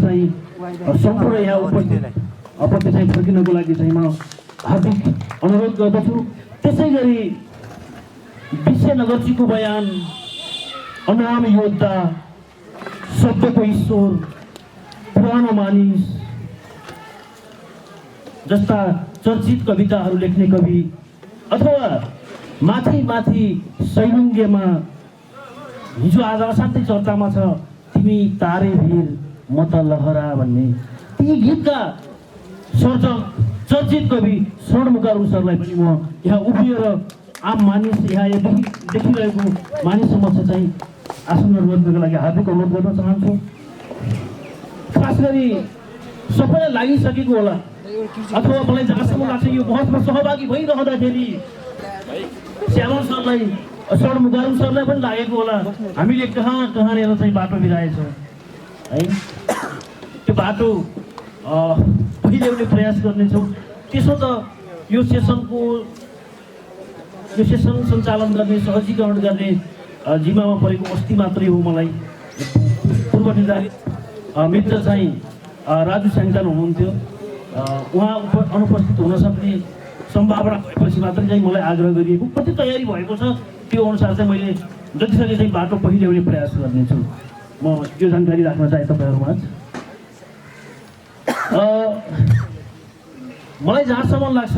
चाहिँ सम्पूर्ण यहाँ उपस्थित अपत्य चाहिँ फर्किनको लागि चाहिँ म हार्दिक अनुरोध गर्दछु। त्यसै गरी विश्वनगरजीको बयान, अनाम योद्धा, शब्दको ईश्वर, पुरानो मानिस जस्ता चर्चित कविताहरू लेख्ने कवि अथवा माथि माथि सैलुङ्गेमा हिजो आज असाध्यै चर्चामा छ तिमी तारे भिर म त लहरा भन्ने ती गीतका सर्जक चर्चित कवि स्वर्णमुखारू सरलाई पनि म यहाँ उभिएर आम मानिस यहाँ देखिरहेको मानिस समक्ष चाहिँ आसन अनुरोधको लागि हार्दिक अनुरोध गर्न चाहन्छु। खास गरी सबैलाई लागिसकेको होला अथवा मलाई जहाँसम्म लाग्छ यो बहसमा सहभागी भइरहँदाखेरि श्यामल सरलाई, स्वर्णमुखारू सरलाई पनि लागेको होला हामीले कहाँनिर चाहिँ बाटो बिराएछौँ है, त्यो बाटो पहिल्याउने प्रयास गर्नेछौँ। त्यसो त यो सेसन सञ्चालन गर्ने, सहजीकरण गर्ने जिम्मामा परेको अस्ति मात्रै हो। मलाई पूर्व निर्धारित मित्र चाहिँ राजु स्याङ्जान हुनुहुन्थ्यो, उहाँ अनुपस्थित हुन सक्ने सम्भावना भएपछि मात्रै चाहिँ मलाई आग्रह गरिएको, कति तयारी भएको छ त्यो अनुसार चाहिँ मैले जतिसके चाहिँ बाटो पहिल्याउने प्रयास गर्नेछु। म यो जानकारी राख्न चाहे तपाईँहरूमा। मलाई जहाँसम्म लाग्छ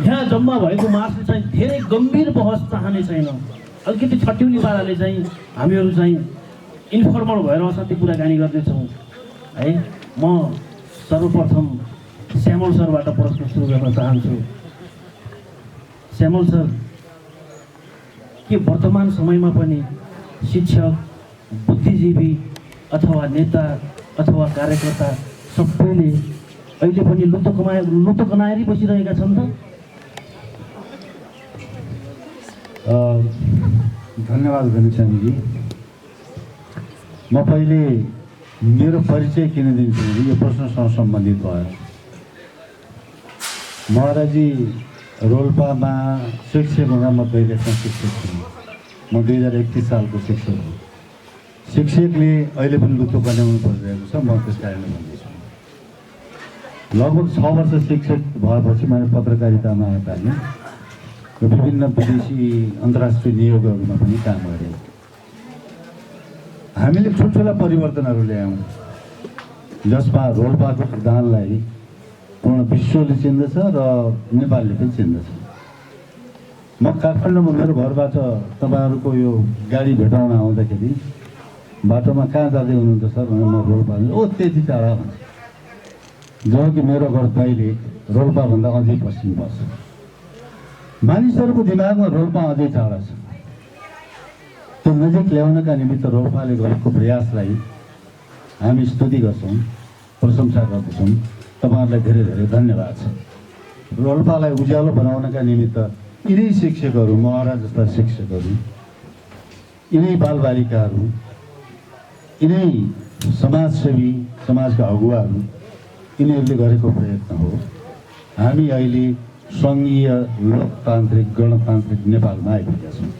यहाँ जम्मा भएको मार्चले चाहिँ धेरै गम्भीर बहस चाहने छैन, अलिकति छट्युनी पाराले चाहिँ हामीहरू चाहिँ इन्फर्मल भएर असाध्यै कुराकानी गर्नेछौँ है। म सर्वप्रथम श्यामल सरबाट प्रश्न सुरु गर्न चाहन्छु। श्यामल सर, के वर्तमान समयमा पनि शिक्षक, बुद्धिजीवी अथवा नेता अथवा कार्यकर्ता सबैले अहिले पनि लुतो कमाएरै बसिरहेका छन् त? धन्यवाद घनश्यामजी। म पहिले मेरो परिचय किन दिन्छु भने यो प्रश्नसँग सम्बन्धित भयो। महाराजी रोल्पामा शिक्षक हुँदा म दैलेखमा शिक्षक थिएँ। म 2031 सालको शिक्षक हो। शिक्षकले अहिले पनि लुतो बनाउनु परिरहेको छ, म त्यस कारणले भन्दैछु। लगभग 6 वर्ष शिक्षक भएपछि मैले पत्रकारितामा थालेँ र विभिन्न विदेशी अन्तर्राष्ट्रिय नियोगहरूमा पनि काम गरेँ। हामीले ठुल्ठुला परिवर्तनहरू ल्यायौँ जसमा रोल्पाको प्रधानलाई पूर्ण विश्वले चिन्दछ र नेपालले पनि चिन्दछ। म काठमाडौँमा मेरो घरबाट तपाईँहरूको यो गाडी भेटाउन आउँदाखेरि बाटोमा कहाँ जाँदै हुनुहुन्छ सर भनेर म रोल्पा, ओ त्यति टाढा भन्छ, जब कि मेरो घर दैलेख रोल्पाभन्दा अझै पश्चिम पर्छ। मानिसहरूको दिमागमा रोल्पा अझै टाढा छ। त्यो नजिक ल्याउनका निमित्त रोल्पाले गरेको प्रयासलाई हामी स्तुति गर्छौँ, प्रशंसा गर्दछौँ। तपाईँहरूलाई धेरै धेरै धन्यवाद छ। रोल्पालाई उज्यालो बनाउनका निमित्त यिनै शिक्षकहरू, महाराज जस्ता शिक्षकहरू, यिनै बालबालिकाहरू, यिनै समाजसेवी, समाजका अगुवाहरू, यिनीहरूले गरेको प्रयत्न हो हामी अहिले सङ्घीय लोकतान्त्रिक गणतान्त्रिक नेपालमा आइपुगेका छौँ।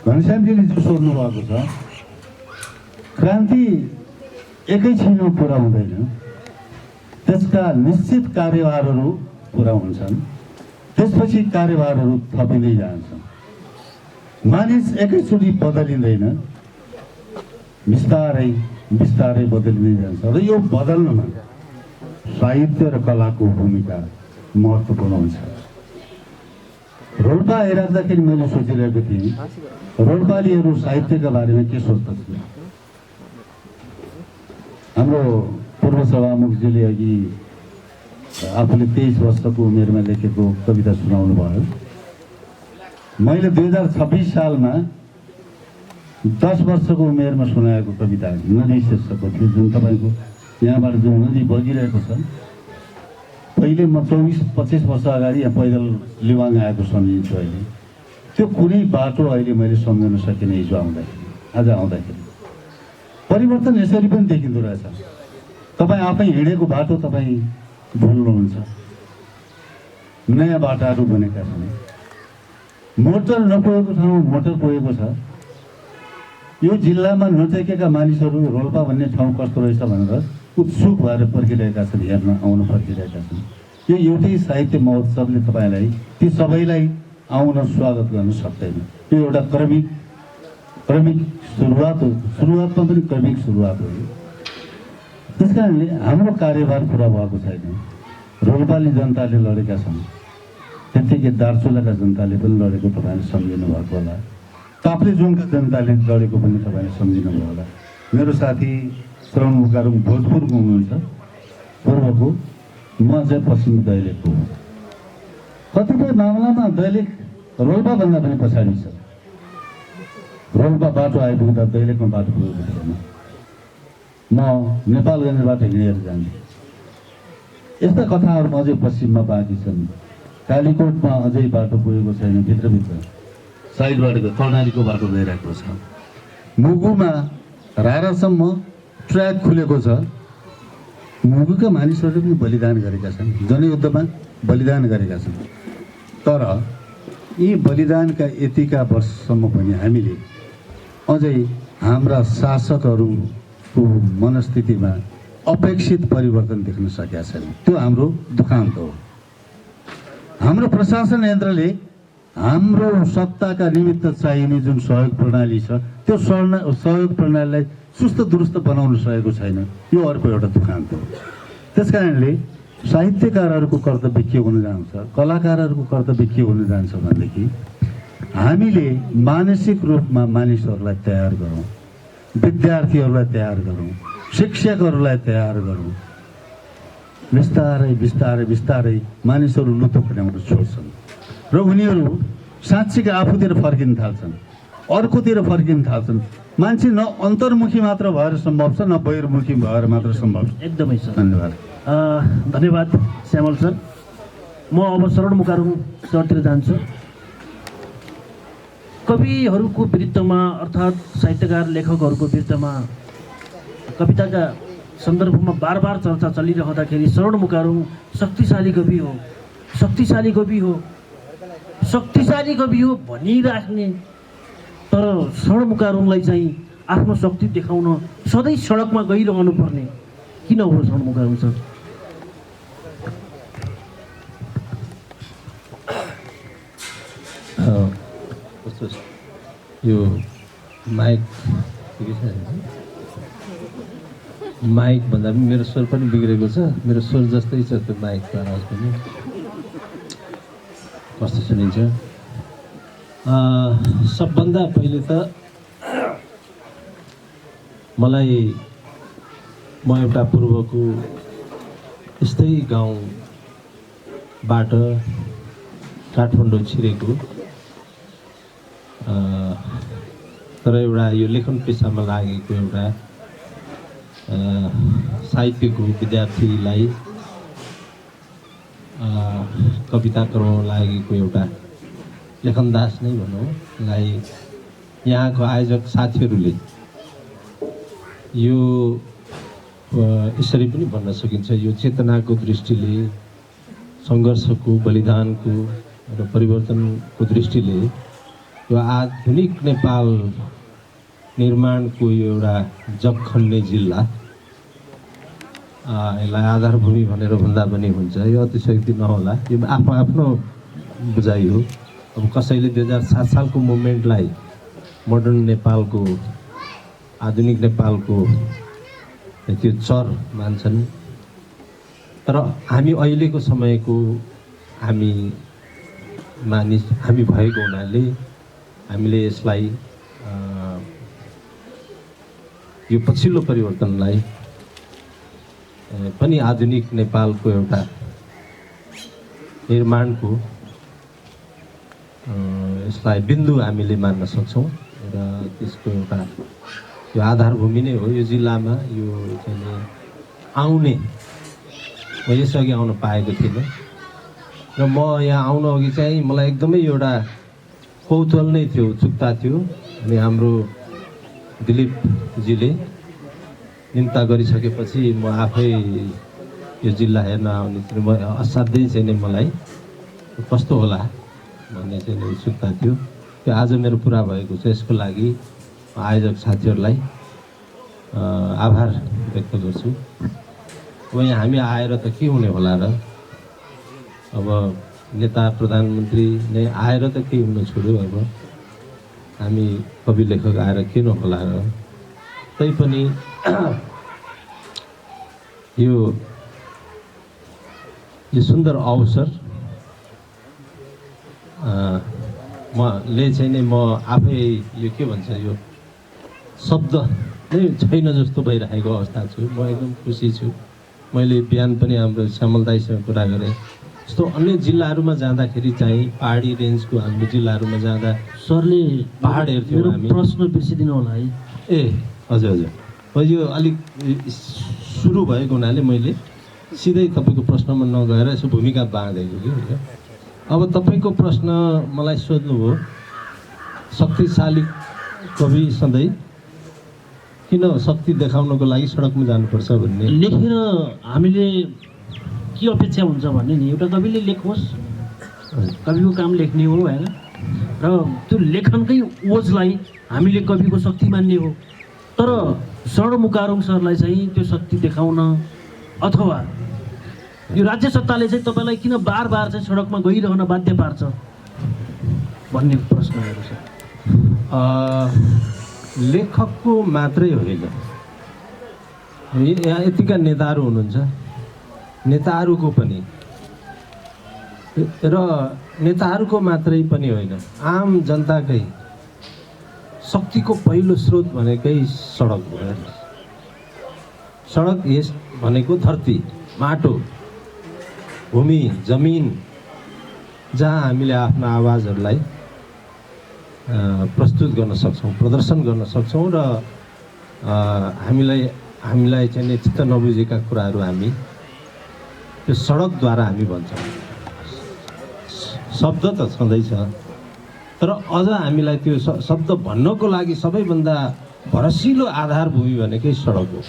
घनश्यामजीले जो सोध्नु भएको छ, क्रान्ति एकैछिनमा पुरा हुँदैन, त्यसका निश्चित कार्यभारहरू पुरा हुन्छन्, त्यसपछि कार्यभारहरू थपिँदै जान्छन्। मानिस एकैचोटि बदलिँदैन, बिस्तारै बिस्तारै बदलिँदै जान्छ र यो बदल्नमा साहित्य र कलाको भूमिका महत्त्वपूर्ण हुन्छ। रोल्पा आइराख्दाखेरि मैले सोचिरहेको थिएँ रोल्पालीहरू साहित्यका बारेमा के सोच्दछन्। हाम्रो पूर्व सभामुखजीले अघि आफूले 23 वर्षको उमेरमा लेखेको कविता सुनाउनु भयो। मैले 2026 सालमा 10 वर्षको उमेरमा सुनाएको कविता नदी शीर्षकको थियो, जुन तपाईँको यहाँबाट जुन नदी बगिरहेको छ। पहिले म 24-25 वर्ष अगाडि यहाँ पैदल लिवाङ आएको सम्झिन्छु। अहिले त्यो कुनै बाटो अहिले मैले सम्झन सकिनँ। हिजो आउँदाखेरि, आज आउँदाखेरि परिवर्तन यसरी पनि देखिँदो रहेछ। तपाईँ आफै हिँडेको बाटो तपाईँ भुल्नुहुन्छ। नयाँ बाटाहरू बनेका छन्, मोटर नपुगेको ठाउँमा मोटर पुगेको छ। यो जिल्लामा नटेकेका मानिसहरू रोल्पा भन्ने ठाउँ कस्तो रहेछ भनेर उत्सुक भएर पर्खिरहेका छन्, हेर्न आउन पर्खिरहेका छन्। यो एउटै साहित्य महोत्सवले तपाईँलाई ती सबैलाई आउन स्वागत गर्न सक्दैन। यो एउटा क्रमिक सुरुवात हो, सुरुवातमा पनि क्रमिक सुरुवात हो। त्यस कारणले हाम्रो कार्यभार पुरा भएको छैन। रोल्पाली जनताले लडेका छन्, त्यत्तिकै दार्चुलाका जनताले पनि लडेको तपाईँले सम्झिनु भएको होला, ताप्लेजुङका जनताले लडेको पनि तपाईँले सम्झिनु भयो होला। मेरो साथी श्रवण मुकारुङ भोजपुरको हुनुहुन्छ, पूर्वको, म चाहिँ पश्चिम दैलेखको हुँ। कतिपय मामलामा दैलेख रोल्पाभन्दा पनि पछाडि छ। रोल्पा बाटो आइपुग्दा दैलेखमा बाटो पुगेको थिएन। म नेपालगञ्जबाट हिँडेर जान्थेँ। यस्ता कथाहरू अझै पश्चिममा बाँकी छन्। कालीकोटमा अझै बाटो पुगेको छैन, भित्रभित्र साइडबाट कर्णालीको बाटो गइरहेको छ। मुगुमा रारासम्म ट्र्याक खुलेको छ। मुगुका मानिसहरूले पनि बलिदान गरेका छन्, जनयुद्धमा बलिदान गरेका छन्। तर यी बलिदानका यतिका वर्षसम्म पनि हामीले अझै हाम्रा शासकहरूको मनस्थितिमा अपेक्षित परिवर्तन देख्न सकेका छैनौँ। त्यो हाम्रो दुखान्त हो। हाम्रो प्रशासन यन्त्रले हाम्रो सत्ताका निमित्त चाहिने जुन सहयोग प्रणाली छ, त्यो सहयोग प्रणालीलाई सुस्त दुरुस्त बनाउन सकेको छैन। यो अर्को एउटा दुखान्त हो। त्यस कारणले साहित्यकारहरूको कर्तव्य के हुन जान्छ, कलाकारहरूको कर्तव्य के हुन जान्छ भनेदेखि हामीले मानसिक रूपमा मानिसहरूलाई तयार गरौँ, विद्यार्थीहरूलाई तयार गरौँ, शिक्षकहरूलाई तयार गरौँ। बिस्तारै बिस्तारै बिस्तारै मानिसहरू लुतो पुर्याउन छोड्छन् र उनीहरू साँच्चीकै आफूतिर फर्किन थाल्छन्, अर्कोतिर फर्किन थाल्छन्। मान्छे न अन्तर्मुखी मात्र भएर सम्भव छ, न बहिर्मुखी भएर मात्र सम्भव छ। एकदमै सर, धन्यवाद। धन्यवाद श्यामल सर। म अब श्रवण मुकारुङ सरतिर जान्छु। कविहरूको विरुद्धमा अर्थात् साहित्यकार लेखकहरूको विरुद्धमा कविताका सन्दर्भमा बार बार चर्चा चलिरहँदाखेरि श्रवण मुकारुङ शक्तिशाली कवि हो, शक्तिशाली कवि हो, शक्तिशाली कवि हो भनिराख्ने, तर श्रवण मुकारुङलाई चाहिँ आफ्नो शक्ति देखाउन सधैँ सडकमा गइरहनु पर्ने किन हो श्रवण मुकारुङ सर? यो माइक भन्दा पनि मेरो स्वर पनि बिग्रेको छ। मेरो स्वर जस्तै छ त्यो माइकको आवाज पनि। कस्तो सुनिन्छ? सबभन्दा पहिले त मलाई म एउटा पूर्वको यस्तै गाउँबाट काठमाडौँ छिरेको, तर एउटा यो लेखन पेसामा लागेको एउटा साहित्यको विद्यार्थीलाई कविता क्रममा लागेको एउटा लेखनदास नै भनौँलाई यहाँको आयोजक साथीहरूले यो यसरी पनि भन्न सकिन्छ, यो चेतनाको दृष्टिले, सङ्घर्षको, बलिदानको र परिवर्तनको दृष्टिले यो आधुनिक नेपाल निर्माणको यो एउटा जग खन्ने जिल्ला, यसलाई आधारभूमि भनेर भन्दा पनि हुन्छ। यो अतिशयोक्ति नहोला, यो आफ्नो आफ्नो बुझाइ हो। अब कसैले 2007 सालको मुभमेन्टलाई मोडर्न नेपालको, आधुनिक नेपालको त्यो चर मान्छन्, तर हामी अहिलेको समयको हामी भएको हुनाले हामीले यसलाई यो पछिल्लो परिवर्तनलाई पनि आधुनिक नेपालको एउटा निर्माणको यसलाई बिन्दु हामीले मान्न सक्छौँ र त्यसको एउटा यो आधारभूमि नै हो। यो जिल्लामा यो चाहिँ आउने, म यसअघि आउन पाएको थिइनँ र म यहाँ आउन अघि चाहिँ मलाई एकदमै एउटा कौतूहल नै थियो, उत्सुकता थियो। अनि हाम्रो दिलीपजीले निम्ता गरिसकेपछि म आफै यो जिल्ला हेर्न आउने थिएँ। म असाध्यै चाहिँ नै मलाई कस्तो होला भन्ने चाहिँ उत्सुकता थियो। त्यो आज मेरो पुरा भएको छ। यसको लागि आयोजक साथीहरूलाई आभार व्यक्त गर्छु। अब यहाँ हामी आएर त के हुने होला र, अब नेता प्रधानमन्त्री नै आएर त केही हुन छोड्यो, अब हामी कवि लेखक आएर के नहोला र। तैपनि यो सुन्दर अवसर म आफै यो के भन्छ, यो शब्द नै छैन जस्तो भइरहेको अवस्था छु। म एकदम खुसी छु। मैले बिहान पनि हाम्रो श्यामल दाइसँग कुरा गरेँ, जस्तो अन्य जिल्लाहरूमा जाँदाखेरि चाहिँ पहाडी रेन्जको हाम्रो जिल्लाहरूमा जाँदा सरले पहाड हेर्थ्यौँ मेरो हामी। प्रश्न बिर्सिदिनु होला है। ए हजुर हजुर, यो अलिक सुरु भएको हुनाले मैले सिधै तपाईँको प्रश्नमा नगएर यसो भूमिका बाँधेको कि। अब तपाईँको प्रश्न मलाई सोध्नुभयो, शक्तिशाली कवि सधैँ किन शक्ति देखाउनको लागि सडकमा जानुपर्छ भन्ने। लेखेर हामीले के अपेक्षा हुन्छ भन्ने नि, एउटा कविले लेखोस्, कविको काम लेख्ने हो होइन, र त्यो लेखनकै ओजलाई हामीले कविको शक्ति मान्ने हो। तर शरणमुकारुङ सरलाई चाहिँ त्यो शक्ति देखाउन अथवा यो राज्य सत्ताले चाहिँ तपाईँलाई किन बार बार चाहिँ सडकमा गइरहन बाध्य पार्छ भन्ने प्रश्नहरू छ। लेखकको मात्रै होइन, यहाँ यतिका नेताहरू हुनुहुन्छ, नेताहरूको पनि, र नेताहरूको मात्रै पनि होइन, आम जनताकै शक्तिको पहिलो स्रोत भनेकै सडक हो। सडक यस भनेको धरती, माटो, भूमि, जमिन, जहाँ हामीले आफ्नो आवाजहरूलाई प्रस्तुत गर्न सक्छौँ, प्रदर्शन गर्न सक्छौँ, र हामीलाई चाहिँ चित्त नबुझेका कुराहरू हामी त्यो सडकद्वारा हामी भन्छौँ। शब्द त छँदैछ, तर अझ हामीलाई त्यो शब्द भन्नको लागि सबैभन्दा भरसिलो आधारभूमि भनेकै सडक हो।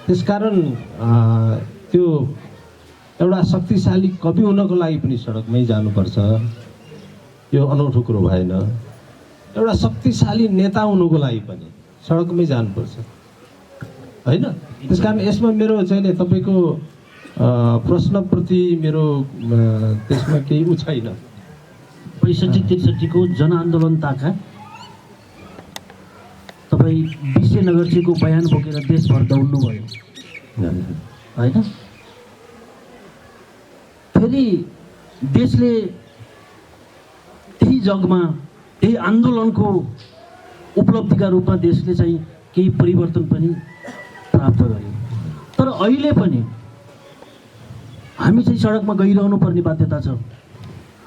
त्यसकारण त्यो एउटा शक्तिशाली कवि हुनको लागि पनि सडकमै जानुपर्छ, यो अनौठो कुरो भएन। एउटा शक्तिशाली नेता हुनुको लागि पनि सडकमै जानुपर्छ होइन। त्यसकारण यसमा मेरो चाहिँ तपाईँको प्रश्नप्रति मेरो त्यसमा केही उ छैन। 65-63 जनआन्दोलन ताका तपाईँ विश्वनगरजीको बयान बोकेर देशभर दौड्नु भयो होइन। फेरि देशले त्यही जगमा त्यही आन्दोलनको उपलब्धिका रूपमा देशले चाहिँ केही परिवर्तन पनि प्राप्त गर्यो। तर अहिले पनि हामी चाहिँ सडकमा गइरहनु पर्ने बाध्यता छ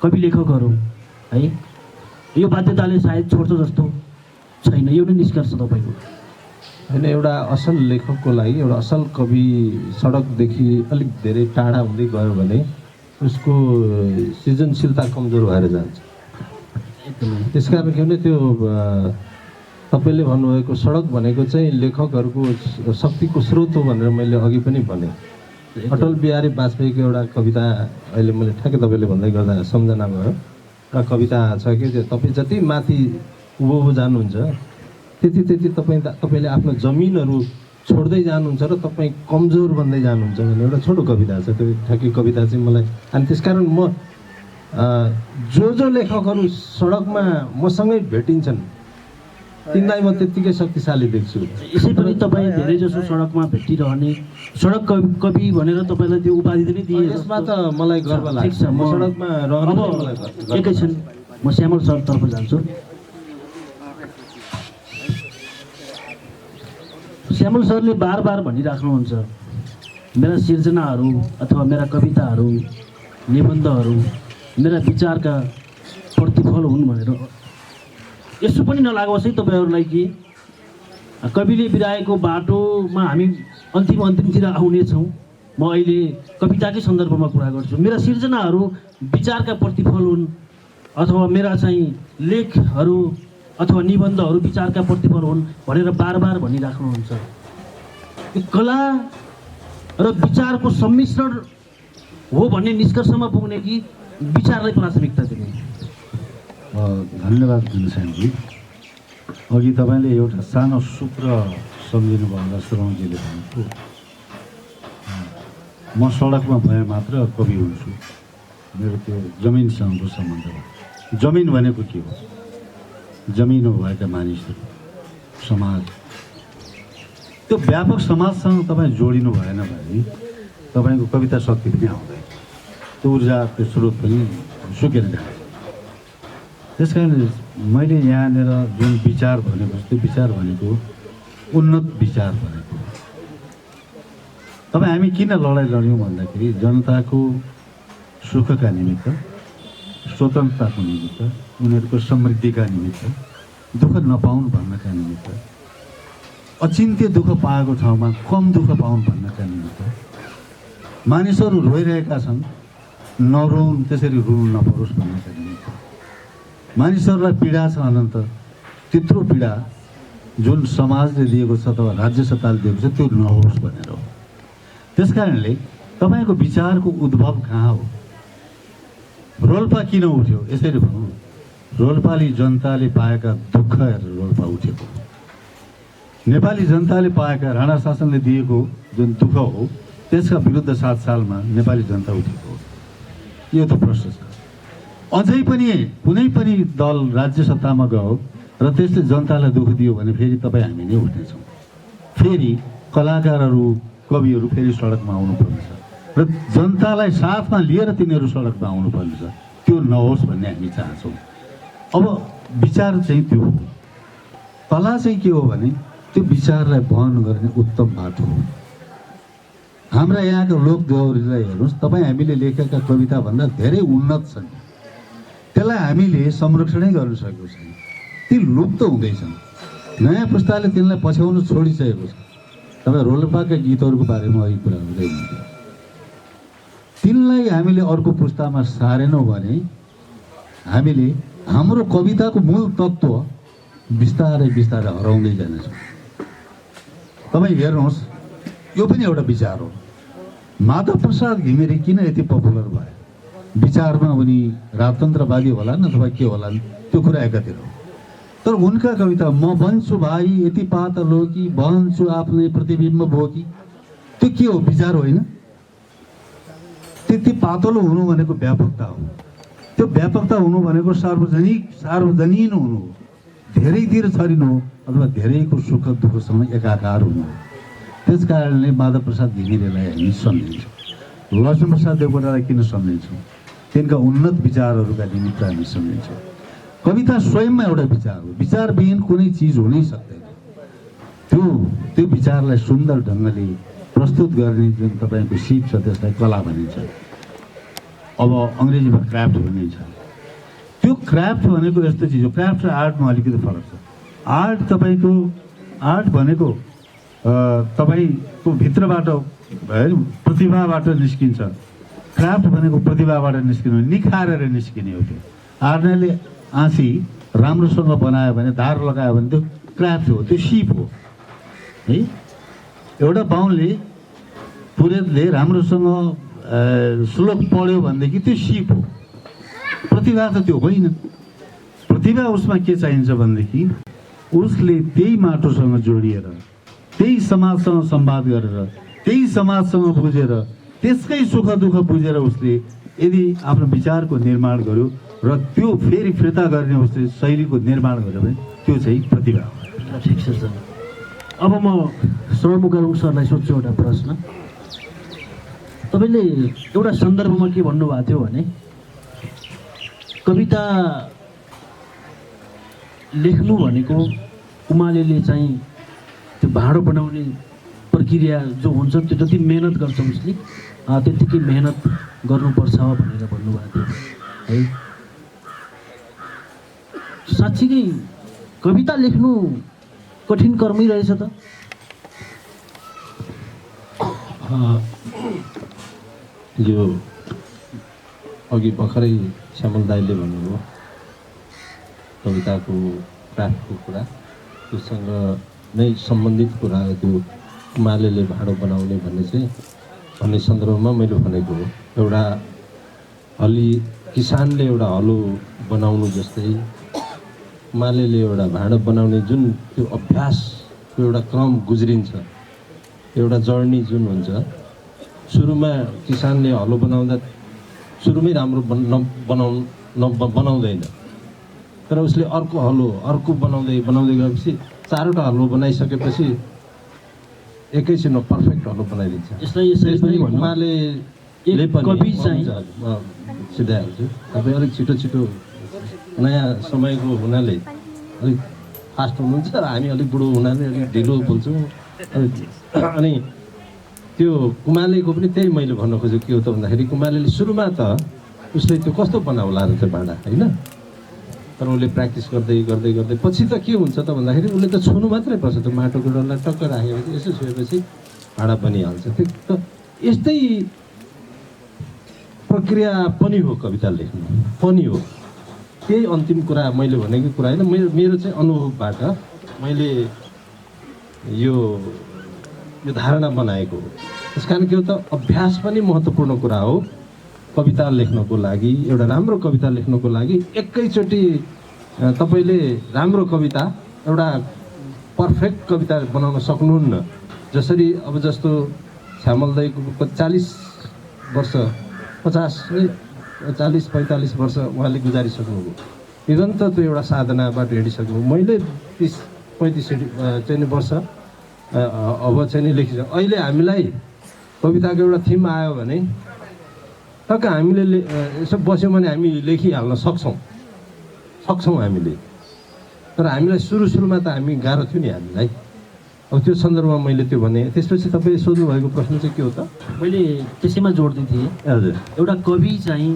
कवि लेखकहरू है। यो बाध्यताले सायद छोड्छ जस्तो छैन, यो नै निष्कर्ष तपाईँको होइन। एउटा असल लेखकको लागि, एउटा असल कवि सडकदेखि अलिक धेरै टाढा हुँदै गयो भने उसको सृजनशीलता कमजोर भएर जान्छ। त्यसकारण के भने त्यो तपाईँले भन्नुभएको सडक भनेको चाहिँ लेखकहरूको शक्तिको स्रोत हो भनेर मैले अघि पनि भने। अटल बिहारी वाजपेयीको एउटा कविता अहिले मैले ठ्याक्कै तपाईँले भन्दै गर्दा सम्झना भयो। एउटा कविता छ कि तपाईँ जति माथि उँभो जानुहुन्छ त्यति तपाईँले आफ्नो जमिनहरू छोड्दै जानुहुन्छ र तपाईँ कमजोर बन्दै जानुहुन्छ भन्ने एउटा छोटो कविता छ। त्यो ठ्याक्कै कविता चाहिँ मलाई, अनि त्यसकारण म जो लेखकहरू सडकमा मसँगै भेटिन्छन् तिनलाई म त्यत्तिकै शक्तिशाली देख्छु। यसै पनि तपाईँ धेरै जसो सडकमा भेटिरहने सडक कवि भनेर तपाईँलाई त्यो उपाधि पनि दिए। यसमा त मलाई गर्व लाग्छ। म सडकमा रहन मलाई गर्व। एकैछिन म श्यामल सरतर्फ जान्छु। श्यामल सरले बार बार भनिराख्नुहुन्छ मेरा सिर्जनाहरू अथवा मेरा कविताहरू, निबन्धहरू मेरा विचारका प्रतिफल हुन् भनेर। यसो पनि नलागोस् है तपाईँहरूलाई कि कविले बिराएको बाटोमा हामी अन्तिमतिर आउनेछौँ। म अहिले कविताकै सन्दर्भमा कुरा गर्छु। मेरा सिर्जनाहरू विचारका प्रतिफल हुन् अथवा मेरा चाहिँ लेखहरू अथवा निबन्धहरू विचारका प्रतिफल हुन् भनेर बार बार भनिराख्नुहुन्छ। कला र विचारको सम्मिश्रण हो भन्ने निष्कर्षमा पुग्ने कि विचारलाई प्राथमिकता दिने? धन्यवाद दिनुसाजी। अघि तपाईँले एउटा सानो सूत्र सम्झिनु भयो होला सुरौजीले भनेको, म सडकमा भए मात्र कवि हुन्छु। मेरो त्यो जमिनसँगको सम्बन्ध हो। जमिन भनेको के हो? जमिनमा भएका मानिसहरू, समाज। त्यो व्यापक समाजसँग तपाईँ जोडिनु भएन भने तपाईँको कविता शक्ति पनि आउँदैन, त्यो ऊर्जा, त्यो स्रोत पनि सुकेर जान्छ। त्यस कारण मैले यहाँनिर जुन विचार भनेको, त्यो विचार भनेको उन्नत विचार भनेको। तपाईँ हामी किन लडाइँ लड्यौँ भन्दाखेरि जनताको सुखका निमित्त, स्वतन्त्रताको निमित्त, उनीहरूको समृद्धिका निमित्त, दुःख नपाउन् भन्नका निमित्त, अचिन्त्य दुःख पाएको ठाउँमा कम दुःख पाउन् भन्नका निमित्त, मानिसहरू रोइरहेका छन् नरोउन्, त्यसरी रुनु नपरोस् भन्नका निमित्त, मानिसहरूलाई पीडा छ अनन्त, त्यत्रो पीडा जुन समाजले दिएको छ अथवा राज्य सत्ताले दिएको छ त्यो नहोस् भनेर हो। त्यस कारणले तपाईँको विचारको उद्भव कहाँ हो? रोल्पा किन उठ्यो? यसरी भनौँ, रोल्पाली जनताले पाएका दुःख हेरेर रोल्पा उठेको। नेपाली जनताले पाएका राणा शासनले दिएको जुन दुःख हो त्यसका विरुद्ध 7 सालमा नेपाली जनता उठेको हो। यो त प्रश्न छ। अझै पनि कुनै पनि दल राज्य सत्तामा गयो र त्यसले जनतालाई दुःख दियो भने फेरि तपाईँ हामी नै उठ्नेछौँ। फेरि कलाकारहरू, कविहरू फेरि सडकमा आउनुपर्ने छ र जनतालाई साथमा लिएर तिनीहरू सडकमा आउनुपर्ने छ। त्यो नहोस् भन्ने हामी चाहन्छौँ। अब विचार चाहिँ त्यो हो। कला चाहिँ के हो भने त्यो विचारलाई वहन गर्ने उत्तम बाटो हो। हाम्रा यहाँका लोक देउरीलाई हेर्नुहोस्, तपाईँ हामीले लेखेका कविताभन्दा धेरै उन्नत छन्। त्यसलाई हामीले संरक्षणै गर्न सकेको छैन। ती लुप्त हुँदैछन्। नयाँ पुस्ताले तिनलाई पछ्याउनु छोडिसकेको छ। तपाईँ रोल्पाका गीतहरूको बारेमा अघि कुरा हुँदै हुन्थ्यो। तिनलाई हामीले अर्को पुस्तामा सारेनौँ भने हामीले हाम्रो कविताको मूल तत्त्व बिस्तारै बिस्तारै हराउँदै जानेछौँ। तपाईँ हेर्नुहोस्, यो पनि एउटा विचार हो। माधव प्रसाद घिमिरे किन यति पपुलर भए? विचारमा उनी राजतन्त्रवादी होलान् अथवा के होलान्, त्यो कुरा एकातिर हो। तर उनका कविता म बन्छु भाइ यति पातलो कि बन्छु आफ्नै प्रतिबिम्ब भोगी, त्यो के हो? विचार होइन। त्यति पातलो हुनु भनेको व्यापकता हो। त्यो व्यापकता हुनु भनेको सार्वजनीन हुनु हो। धेरैतिर छरिनु हो अथवा धेरैको सुख दुःखसँग एकाकार हुनु हो। त्यस कारणले माधव प्रसाद घिमिरेलाई हामी सम्झिन्छौँ। लक्ष्मणप्रसाद देवकोटालाई किन सम्झिन्छौँ? तिनका उन्नत विचारहरूका निमित्त हामी सम्झिन्छौँ। कविता स्वयंमा एउटा विचार हो। विचारविहीन कुनै चिज हुनै सक्दैन। त्यो विचारलाई सुन्दर ढङ्गले प्रस्तुत गर्ने जुन तपाईँको सिप छ त्यसलाई कला भनिन्छ। अब अङ्ग्रेजीमा क्राफ्ट भनिन्छ। त्यो क्राफ्ट भनेको यस्तो चिज हो। क्राफ्ट र आर्टमा अलिकति फरक छ। आर्ट तपाईँको, आर्ट भनेको तपाईँको भित्रबाट प्रतिभाबाट निस्किन्छ। क्राफ्ट भनेको प्रतिभाबाट निस्किनु, निखारेर निस्किने हो। त्यो आर्नेले आँसी राम्रोसँग बनायो भने, धार लगायो भने त्यो क्राफ्ट हो, त्यो सिप हो है। एउटा बाहुनले पुरेतले राम्रोसँग श्लोक पढ्यो भनेदेखि त्यो सिप हो। प्रतिभा त त्यो होइन। प्रतिभा उसमा के चाहिन्छ भनेदेखि उसले त्यही माटोसँग जोडिएर, त्यही समाजसँग संवाद गरेर, त्यही समाजसँग बुझेर, त्यसकै सुख दुःख बुझेर उसले यदि आफ्नो विचारको निर्माण गर्यो र त्यो फेरि फिर्ता गर्ने उसले शैलीको निर्माण गर्यो भने त्यो चाहिँ प्रतिभा हो। ठिक छ सर। अब म सर मुखर्जी सरलाई सोध्छु एउटा प्रश्न। तपाईँले एउटा सन्दर्भमा के भन्नुभएको थियो भने कविता लेख्नु भनेको उमालेले चाहिँ त्यो भाँडो बनाउने प्रक्रिया जो हुन्छ त्यो जति मेहनत गर्छ उसले त्यतिकै मेहनत गर्नुपर्छ भनेर भन्नुभएको थियो है। साँच्चै नै कविता लेख्नु कठिन कर्मै रहेछ त? यो अघि भर्खरै श्यामल दाइले भन्नुभयो कविताको क्राफ्टको कुरा, त्योसँग नै सम्बन्धित कुरा हो। त्यो उमालेले भाँडो बनाउने भन्ने सन्दर्भमा मैले भनेको हो। एउटा किसानले एउटा हलो बनाउनु जस्तै कुमालेले एउटा भाँडो बनाउने जुन त्यो अभ्यासको एउटा क्रम गुज्रिन्छ, एउटा जर्नी जुन हुन्छ, सुरुमा किसानले हलो बनाउँदा सुरुमै राम्रो बनाउँदैन, तर उसले अर्को हलो अर्को बनाउँदै गएपछि 4वटा हलो बनाइसकेपछि एकैछिनमा पर्फेक्ट हलो बनाइदिन्छ। यसलाई पनि भन्नु कुमालेले पनि कवि चाहिँ सिधाइहाल्छु, तपाईँ अलिक छिटो नयाँ समयको हुनाले अलिक फास्ट हुनुहुन्छ र हामी अलिक बुढो हुनाले अलिक ढिलो बोल्छौँ। अनि त्यो कुमालेको पनि त्यही मैले भन्न खोजेको के हो त भन्दाखेरि, कुमालेले सुरुमा त उसले त्यो कस्तो बनाउला र त्यो भाँडा होइन, तर उसले प्र्याक्टिस गर्दै पछि त के हुन्छ त भन्दाखेरि उसले त छुनु मात्रै पर्छ, त्यो माटोको डल्लाई टक्क राखेपछि यसो छुएपछि भाँडा बनिहाल्छ। त्यो त यस्तै प्रक्रिया पनि हो कविता लेख्नु पनि हो। त्यही अन्तिम कुरा मैले भनेको कुरा होइन, मेरो चाहिँ अनुभवबाट मैले यो धारणा बनाएको हो। त्यस कारण के हो त, अभ्यास पनि महत्त्वपूर्ण कुरा हो कविता लेख्नको लागि। एउटा राम्रो कविता लेख्नको लागि एकैचोटि तपाईँले राम्रो कविता, एउटा पर्फेक्ट कविता बनाउन सक्नुहुन्न। जसरी अब जस्तो श्यामल दाइको 40 वर्ष 40-45 वर्ष उहाँले गुजारिसक्नुभयो, निरन्तर त्यो एउटा साधनाबाट हिँडिसक्नु। मैले 30-35 वर्ष अब चाहिँ नि लेखिसक्नु। अहिले हामीलाई कविताको एउटा थिम आयो भने टक्क हामीले यसो बस्यौँ भने हामी लेखिहाल्न सक्छौँ हामीले। तर हामीलाई सुरुमा त हामी गाह्रो थियो नि हामीलाई। अब त्यो सन्दर्भमा मैले त्यो भने। त्यसपछि तपाईँले सोध्नुभएको प्रश्न चाहिँ के हो त? मैले त्यसैमा जोड्दै थिएँ, हजुर, एउटा कवि चाहिँ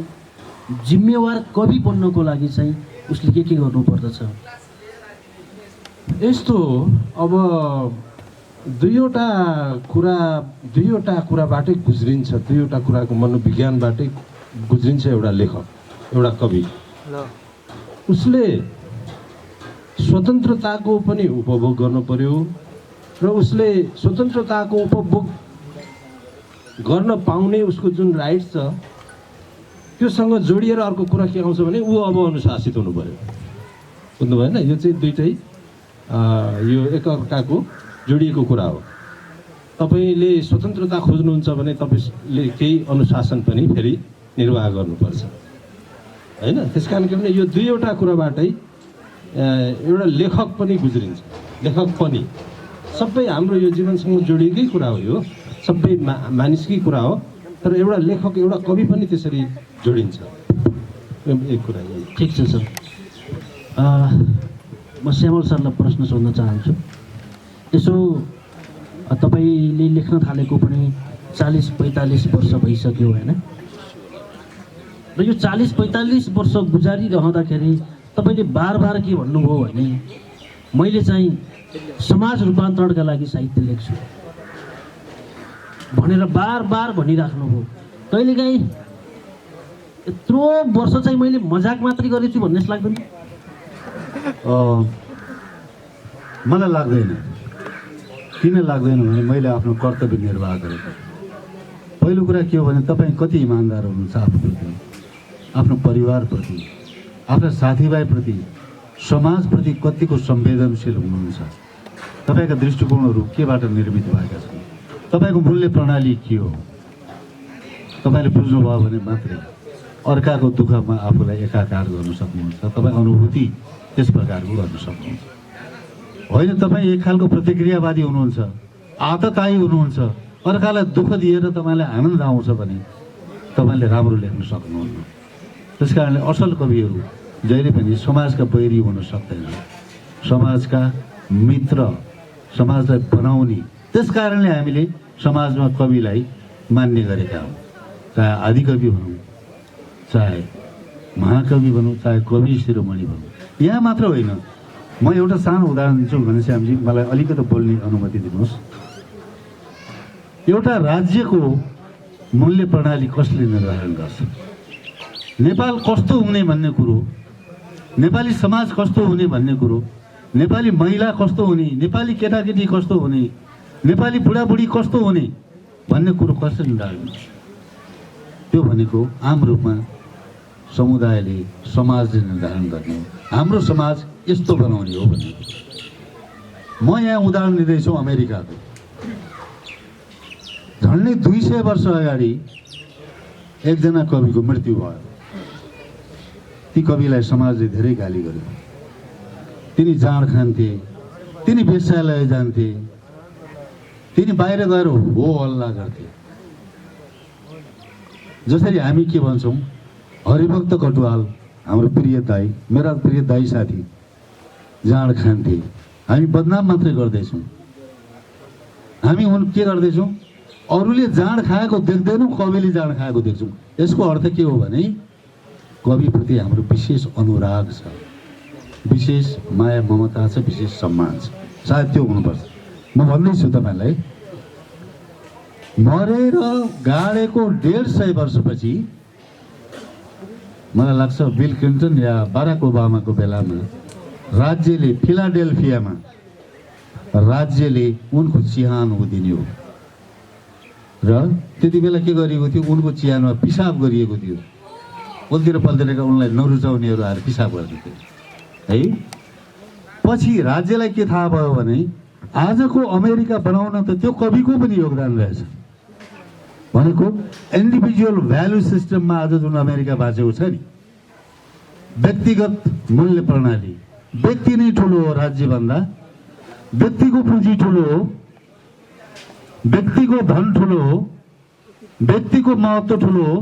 जिम्मेवार कवि बन्नको लागि चाहिँ उसले के गर्नुपर्दछ? यस्तो अब दुईवटा कुराबाटै गुज्रिन्छ, दुईवटा कुराको मनोविज्ञानबाटै गुज्रिन्छ एउटा लेखक, एउटा कवि। उसले स्वतन्त्रताको पनि उपभोग गर्नु पर्यो र उसले स्वतन्त्रताको उपभोग गर्न पाउने उसको जुन राइट छ त्योसँग जोडिएर अर्को कुरा के आउँछ भने ऊ अब अनुशासित हुनु पर्यो। बुझ्नुभयो होइन? यो चाहिँ दुइटै यो एकअर्काको जोडिएको कुरा हो। तपाईँले स्वतन्त्रता खोज्नुहुन्छ भने तपाईँले केही अनुशासन पनि फेरि निर्वाह गर्नुपर्छ होइन? त्यस कारण के भने यो दुईवटा कुराबाटै एउटा लेखक पनि गुज्रिन्छ। लेखक पनि सबै हाम्रो यो जीवनसँग जोडिएकै कुरा हो, यो सबै मानिसकै कुरा हो। तर एउटा लेखक, एउटा कवि पनि त्यसरी जोडिन्छ। एक कुरा यही। ठिक छ सर। म श्यामल सरलाई प्रश्न सोध्न चाहन्छु। यसो तपाईँले लेख्न थालेको पनि 40-45 वर्ष भइसक्यो होइन? र यो 40-45 वर्ष गुजारिरहँदाखेरि तपाईँले बार के भन्नुभयो भने मैले चाहिँ समाज रूपान्तरणका लागि साहित्य लेख्छु भनेर बार भनिराख्नुभयो। कहिलेकाहीँ यत्रो वर्ष चाहिँ मैले मजाक मात्रै गरेछु भन्ने जस्तो लाग्दैन? मलाई लाग्दैन। किन लाग्दैन भने मैले आफ्नो कर्तव्य निर्वाह गरेको। पहिलो कुरा के हो भने तपाईँ कति इमान्दार हुनुहुन्छ आफूप्रति, आफ्नो परिवारप्रति, आफ्ना साथीभाइप्रति, समाजप्रति कतिको संवेदनशील हुनुहुन्छ। तपाईँका दृष्टिकोणहरू केबाट निर्मित भएका छन्, तपाईँको मूल्य प्रणाली के हो, तपाईँले बुझ्नुभयो भने मात्रै अर्काको दुःखमा आफूलाई एकाकार गर्न सक्नुहुन्छ। तपाईँ अनुभूति त्यस प्रकारको गर्न सक्नुहुन्छ। होइन तपाईँ एक खालको प्रतिक्रियावादी हुनुहुन्छ, आततायी हुनुहुन्छ, अर्कालाई दुःख दिएर तपाईँलाई आनन्द आउँछ भने तपाईँले राम्रो लेख्न सक्नुहुन्न। त्यस कारणले असल कविहरू जहिले पनि समाजका बैरी हुन सक्दैन, समाजका मित्र, समाजलाई बनाउने। त्यस कारणले हामीले समाजमा कविलाई मान्ने गरेका हौँ। चाहे आदिकवि भनौँ, चाहे महाकवि भनौँ, चाहे कवि शिरोमणि भनौँ। यहाँ मात्र होइन, म एउटा सानो उदाहरण दिन्छु घनश्यामजी, मलाई अलिकति बोल्ने अनुमति दिनुहोस्। एउटा राज्यको मूल्य प्रणाली कसले निर्धारण गर्छ? नेपाल कस्तो हुने भन्ने कुरो, नेपाली समाज कस्तो हुने भन्ने कुरो, नेपाली महिला कस्तो हुने, नेपाली केटाकेटी कस्तो हुने, नेपाली बुढाबुढी कस्तो हुने भन्ने कुरो कसले निर्धारण गर्छ? त्यो भनेको आम रूपमा समुदायले, समाजले निर्धारण गर्ने हो। हाम्रो समाज यस्तो बनाउने हो भन्ने। म यहाँ उदाहरण दिँदैछु अमेरिकाको। झन्डै 200 वर्ष अगाडि एकजना कविको मृत्यु भयो। ती कविलाई समाजले धेरै गाली गर्यो। तिनी जाँड खान्थे, तिनी वेश्यालय जान्थे, तिनी बाहिर गएर हो हल्ला गर्थे। जसरी हामी के भन्छौँ, हरिभक्त कटुवाल हाम्रो प्रिय दाई, मेरा प्रिय दाई साथी जाँड खान्थे, हामी बदनाम मात्रै गर्दैछौँ। हामी के गर्दैछौँ, अरूले जाँड खाएको देख्दैनौँ, कविले जाँड खाएको देख्छौँ। यसको अर्थ के हो भने कविप्रति हाम्रो विशेष अनुराग छ, विशेष माया ममता छ, विशेष सम्मान छ। सायद त्यो हुनुपर्छ। म भन्दैछु तपाईँलाई, मरेर गाडेको 150 वर्षपछि मलाई लाग्छ बिल क्लिन्टन या बाराक ओबामाको बेलामा राज्यले फिलाडेल्फियामा राज्यले उनको चिहान उदिने हो र त्यति बेला के गरिएको थियो, उनको चिहानमा पिसाब गरिएको थियो। पल्तिर पल्तिरका उनलाई नरुचाउनेहरू आएर पिसाब गर्ने थियो है। पछि राज्यलाई के थाहा भयो भने आजको अमेरिका बनाउन त त्यो कविको पनि योगदान रहेछ। भनेको इन्डिभिजुअल भ्यालु सिस्टममा आज जुन अमेरिका बाँचेको छ नि, व्यक्तिगत मूल्य प्रणाली, व्यक्ति नै ठुलो हो राज्यभन्दा, व्यक्तिको पुँजी ठुलो हो, व्यक्तिको धन ठुलो हो, व्यक्तिको महत्त्व ठुलो हो,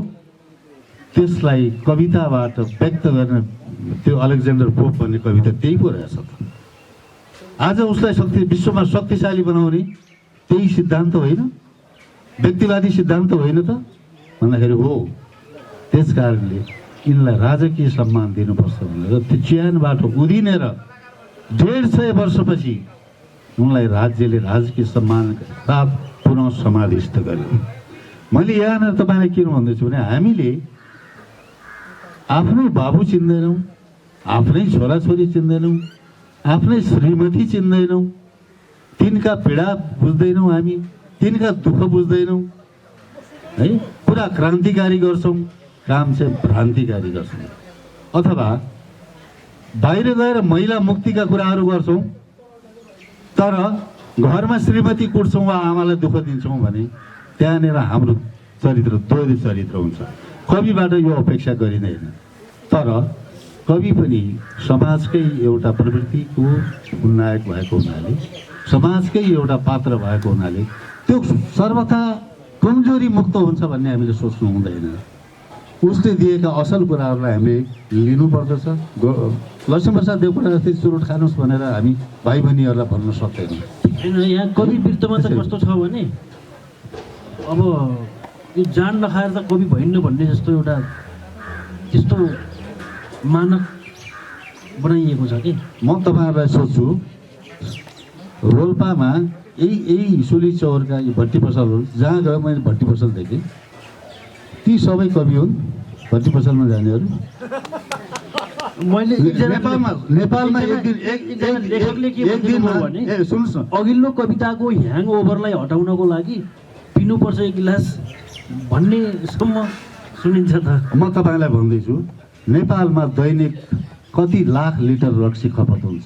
त्यसलाई कविताबाट व्यक्त गर्न त्यो अलेक्जेन्डर पोप भन्ने कविता त्यही पो रहेछ त। आज उसलाई विश्वमा शक्तिशाली बनाउने त्यही सिद्धान्त होइन, व्यक्तिवादी सिद्धान्त होइन त भन्दाखेरि हो। त्यस कारणले यिनलाई राजकीय सम्मान दिनुपर्छ भनेर त्यो चिहानबाट उदिनेर 150 वर्षपछि उनलाई राज्यले राजकीय सम्मानका साथ पुनः समाधिस्थ गर्यो। मैले यहाँनिर तपाईँलाई किन भन्दैछु भने हामीले आफ्नै बाबु चिन्दैनौँ, आफ्नै छोराछोरी चिन्दैनौँ, आफ्नै श्रीमती चिन्दैनौँ, तिनका पीडा बुझ्दैनौँ, हामी तिनका दुःख बुझ्दैनौँ है। पुरा क्रान्तिकारी गर्छौँ, काम चाहिँ भ्रान्तिकारी गर्छौँ। अथवा बाहिर गएर महिला मुक्तिका कुराहरू गर्छौँ, तर घरमा श्रीमती कुट्छौँ वा आमालाई दुःख दिन्छौँ भने त्यहाँनिर हाम्रो चरित्र द्वैध चरित्र हुन्छ। कविबाट यो अपेक्षा गरिँदैन। तर कवि पनि समाजकै एउटा प्रवृत्तिको उन्नायक भएको हुनाले, समाजकै एउटा पात्र भएको हुनाले त्यो सर्वथा कमजोरी मुक्त हुन्छ भन्ने हामीले सोच्नु हुँदैन। उसले दिएका असल कुराहरूलाई हामीले लिनुपर्दछ। लक्ष्मीप्रसाद देवकोटा जस्तै चुरोट खानुहोस् भनेर हामी भाइ बहिनीहरूलाई भन्न सक्दैनौँ। होइन, यहाँ कवि वृत्तमा त कस्तो छ भने अब यो जान नखाएर त कवि भइन्न भन्ने जस्तो एउटा त्यस्तो मानक बनाइएको छ कि। म तपाईँहरूलाई सोध्छु, रोल्पामा यही सुली चौरका यी भट्टी पसलहरू जहाँ गयो मैले भट्टी पसल देखेँ, ती सबै कवि हुन् भट्टी पसलमा जानेहरू। मैले नेपालमा एक दिन सुन्नुहोस् न, अघिल्लो कविताको ह्याङ ओभरलाई हटाउनको लागि पिनुपर्छ एक गिलास भन्नेसम्म सुनिन्छ त। म तपाईँलाई भन्दैछु, नेपालमा दैनिक कति लाख लिटर रक्सी खपत हुन्छ,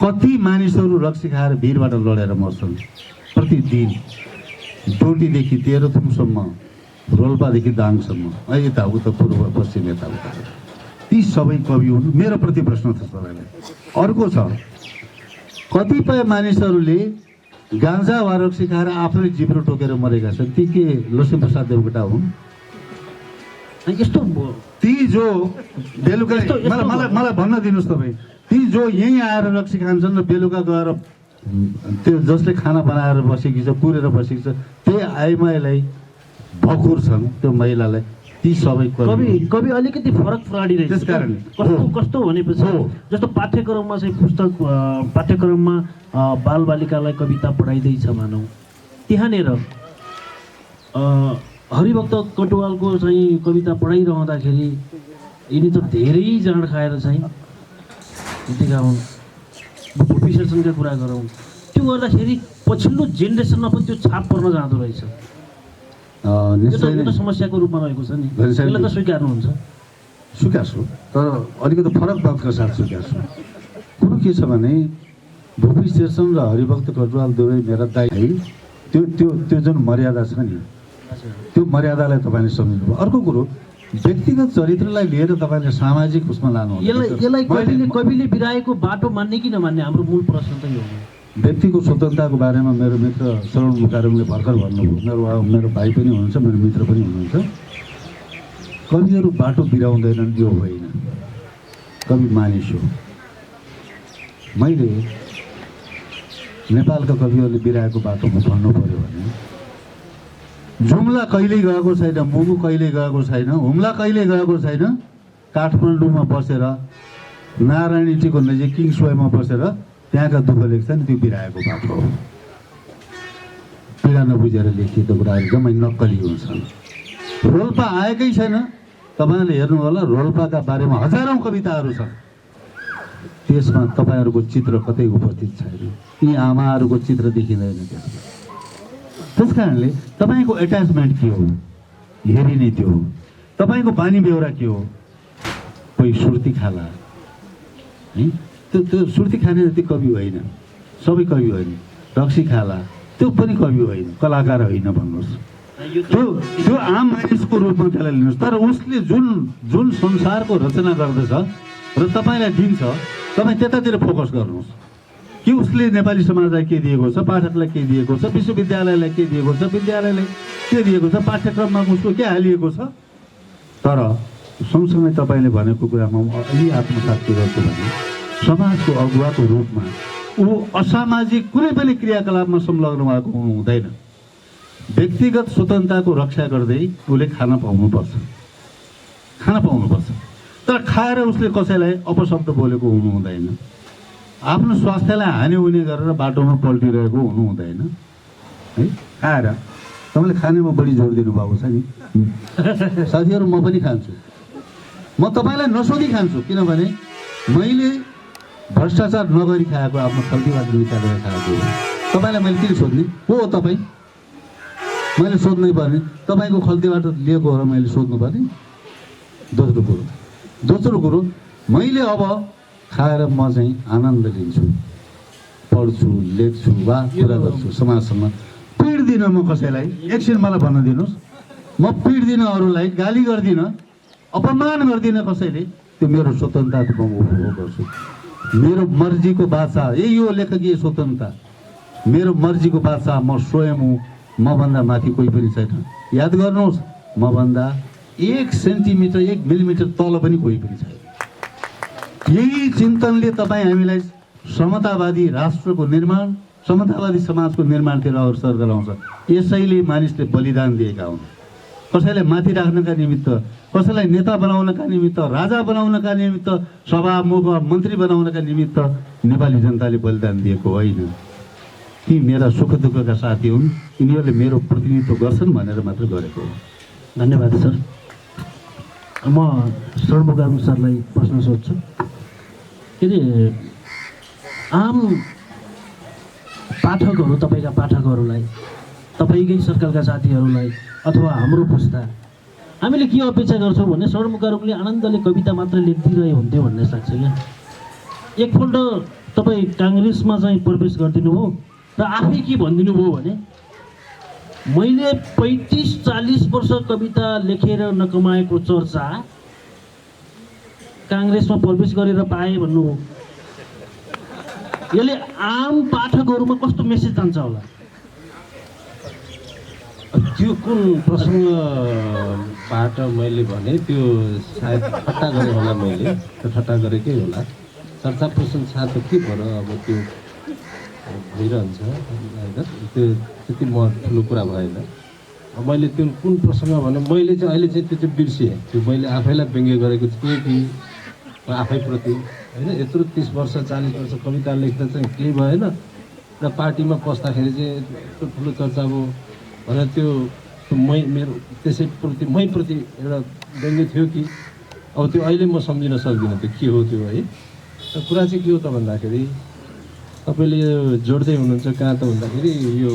कति मानिसहरू रक्सी खाएर भिरबाट लडेर मर्छन् प्रतिदिन। डोटीदेखि तेह्रथुमसम्म, रोल्पादेखि दाङसम्म, यताउता पूर्व पश्चिम यताउता, ती सबै कवि हुन्। मेरो प्रति प्रश्न छ तपाईँलाई। अर्को छ, कतिपय मानिसहरूले गाँजा वा रक्सी खाएर आफ्नै जिब्रो टोकेर मरेका छन्, ती के लक्ष्मीप्रसाद देवकोटा हुन्? यस्तो ती जो बेलुका मलाई भन्न दिनुहोस् तपाईँ, ती जो यहीँ आएर रक्सी खान्छन् र बेलुका गएर त्यो जसले खाना बनाएर बसेकी छ, कुरेर बसेकी छ, त्यही आइमाईलाई भकुर छन्, त्यो महिलालाई, ती सबै कवि अलिकति फरक प्रणाली रहेछ। त्यसकारण कस्तो भनेपछि जस्तो पाठ्यक्रममा चाहिँ पुस्तक पाठ्यक्रममा बालबालिकालाई कविता पढाइँदैछ मानौँ, त्यहाँनिर हरिभक्त कटुवालको चाहिँ कविता पढाइरहँदाखेरि यिनी त धेरै जाँड खाएर चाहिँ यतिका हुन्। विसर्जनका कुरा गरौँ, त्यो गर्दाखेरि पछिल्लो जेनेरेसनमा पनि त्यो छाप पर्न जाँदो रहेछ। यो त समस्याको रूपमा रहेको छ नि, यसलाई त स्वीकार्नुहुन्छ? सुकेको छु, तर अलिकति फरक बातका साथ सुकेको छु। कुरो के छ भने भूपी शेरसन र हरिभक्त कटुवाल दुवै मेरा दाइ है। त्यो त्यो त्यो जुन मर्यादा छ नि, त्यो मर्यादालाई तपाईँले सम्झिनुभयो। अर्को कुरो, व्यक्तिगत चरित्रलाई लिएर तपाईँले सामाजिक उसमा लानु यसलाई कविले बिराएको बाटो मान्ने कि नमान्ने हाम्रो मूल प्रश्न त यो हो। व्यक्तिको स्वतन्त्रताको बारेमा मेरो मित्र शरण मुखारुङले भर्खर भन्नुभयो। मेरो भाइ पनि हुनुहुन्छ, मेरो मित्र पनि हुनुहुन्छ। कविहरू बाटो बिराउँदैनन्, यो होइन। कवि मानिस हो। मैले नेपालका कविहरूले बिराएको बाटोमा भन्नु पर्यो भने जुम्ला कहिल्यै गएको छैन, मुगु कहिल्यै गएको छैन, हुम्ला कहिल्यै गएको छैन। काठमाडौँमा बसेर नारायणीजीको नजिक किङसोयमा बसेर त्यहाँका दुःख लेख्छन्, त्यो बिराएको बाटो हो। पीडा नबुझेर लेखिएको कुराहरू जम्मै नक्कली हुन्छन्। रोल्पा आएकै छैन। तपाईँहरूले हेर्नु होला, रोल्पाका बारेमा हजारौँ कविताहरू छन्, त्यसमा तपाईँहरूको चित्र कतै उपस्थित छैन। यी आमाहरूको चित्र देखिँदैन त्यसमा। त्यस कारणले तपाईँको एट्याचमेन्ट के हो, हेरिने त्यो हो। तपाईँको बानी बेहोरा के हो, कोही सुर्ती खाला है, त्यो सुर्ती खाने जति कवि होइन, सबै कवि होइन। रक्सी खाला त्यो पनि कवि होइन, कलाकार होइन भन्नुहोस्। त्यो आम मानिसको रूपमा त्यसलाई लिनुहोस्। तर उसले जुन संसारको रचना गर्दछ र तपाईँलाई दिन्छ, तपाईँ त्यतातिर फोकस गर्नुहोस् कि उसले नेपाली समाजलाई के दिएको छ, पाठकलाई के दिएको छ, विश्वविद्यालयलाई के दिएको छ, विद्यालयलाई के दिएको छ, पाठ्यक्रममा उसको के हालिएको छ। तर सँगसँगै तपाईँले भनेको कुरामा म अलि आत्मसात के गर्छु भने समाजको अगुवाको रूपमा ऊ असामाजिक कुनै पनि क्रियाकलापमा संलग्न भएको हुनु हुँदैन। व्यक्तिगत स्वतन्त्रताको रक्षा गर्दै उसले खान पाउनुपर्छ। तर खाएर उसले कसैलाई अपशब्द बोलेको हुनु हुँदैन। आफ्नो स्वास्थ्यलाई हानि हुने गरेर बाटोमा पल्टिरहेको हुनु हुँदैन है। खाएर तपाईँले खानेमा बढी जोड दिनुभएको छ नि साथीहरू। म पनि खान्छु, म तपाईँलाई नसोधी खान्छु, किनभने मैले भ्रष्टाचार नगरी खाएको, आफ्नो खल्तीबाट निकालेर खाएको हो। तपाईँलाई मैले किन सोध्ने हो, तपाईँ मैले सोध्नै पर्ने, तपाईँको खल्तीबाट लिएको हो र मैले सोध्नु पर्ने। दोस्रो कुरो मैले अब खाएर म चाहिँ आनन्द लिन्छु, पढ्छु, लेख्छु वा कुरा गर्छु समाजसँग। पिट्दिनँ म कसैलाई, एकछिन मलाई भन्न दिनुहोस्। म पिट्दिनँ, अरूलाई गाली गर्दिनँ, अपमान गर्दिनँ कसैले। त्यो मेरो स्वतन्त्रताको म उपभोग गर्छु। मेरो मर्जीको बादशाह, यही हो लेखकीय स्वतन्त्रता। मेरो मर्जीको बादशाह म स्वयं हुँ, मभन्दा माथि कोही पनि छैन। याद गर्नुहोस्, मभन्दा 1 सेन्टिमिटर 1 मिलिमिटर तल पनि कोही पनि छैन। यही चिन्तनले तपाईँ हामीलाई समतावादी राष्ट्रको निर्माण, समतावादी समाजको निर्माणतिर अग्रसर गराउँछ। यसैले मानिसले बलिदान दिएका हुन्। कसैलाई माथि राख्नका निमित्त, कसैलाई नेता बनाउनका निमित्त, राजा बनाउनका निमित्त, सभामुख मन्त्री बनाउनका निमित्त नेपाली जनताले बलिदान दिएको होइन। ती मेरा सुख दुःखका साथी हुन्, यिनीहरूले मेरो प्रतिनिधित्व गर्छन् भनेर मात्र गरेको हो। धन्यवाद सर। म शरण मुखारुङ सरलाई प्रश्न सोध्छु। के अरे आम पाठकहरू, तपाईँका पाठकहरूलाई, तपाईँकै सर्कलका साथीहरूलाई अथवा हाम्रो पुस्ता, हामीले के अपेक्षा गर्छौँ भने शरण मुखारुङले आनन्दले कविता मात्र लेखिदिरहे हुन्थ्यो भन्ने लाग्छ क्या। एकपल्ट तपाईँ काङ्ग्रेसमा चाहिँ प्रवेश गरिदिनु हो र आफै के भनिदिनु भयो भने मैले 35-40 वर्ष कविता लेखेर नकमाएको चर्चा काङ्ग्रेसमा प्रवेश गरेर पाएँ भन्नु हो। यसले आम पाठकहरूमा कस्तो मेसेज जान्छ होला? त्यो कुन प्रसङ्गबाट मैले भने त्यो सायद ठट्टा गरेँ होला, मैले त्यो ठट्टा गरेकै होला। चर्चा प्रशंसा त के भयो, अब त्यो भइरहन्छ होइन, त्यो त्यति म ठुलो कुरा भएन। मैले त्यो कुन प्रसङ्ग भने मैले चाहिँ अहिले चाहिँ त्यो चाहिँ बिर्सेँ। त्यो मैले आफैलाई व्यङ्ग्य गरेको थिएँ कि आफैप्रति होइन। यत्रो 30 वर्ष 40 वर्ष कविता लेख्दा चाहिँ केही भएन र पार्टीमा पस्दाखेरि चाहिँ यत्रो ठुलो चर्चा भयो भनेर त्यो मेरो त्यसैप्रति मैप्रति एउटा व्यङ्ग्य थियो कि अब त्यो अहिले म सम्झिन सक्दिनँ त्यो के हो त्यो है। र कुरा चाहिँ के हो त भन्दाखेरि तपाईँले यो जोड्दै हुनुहुन्छ कहाँ त भन्दाखेरि यो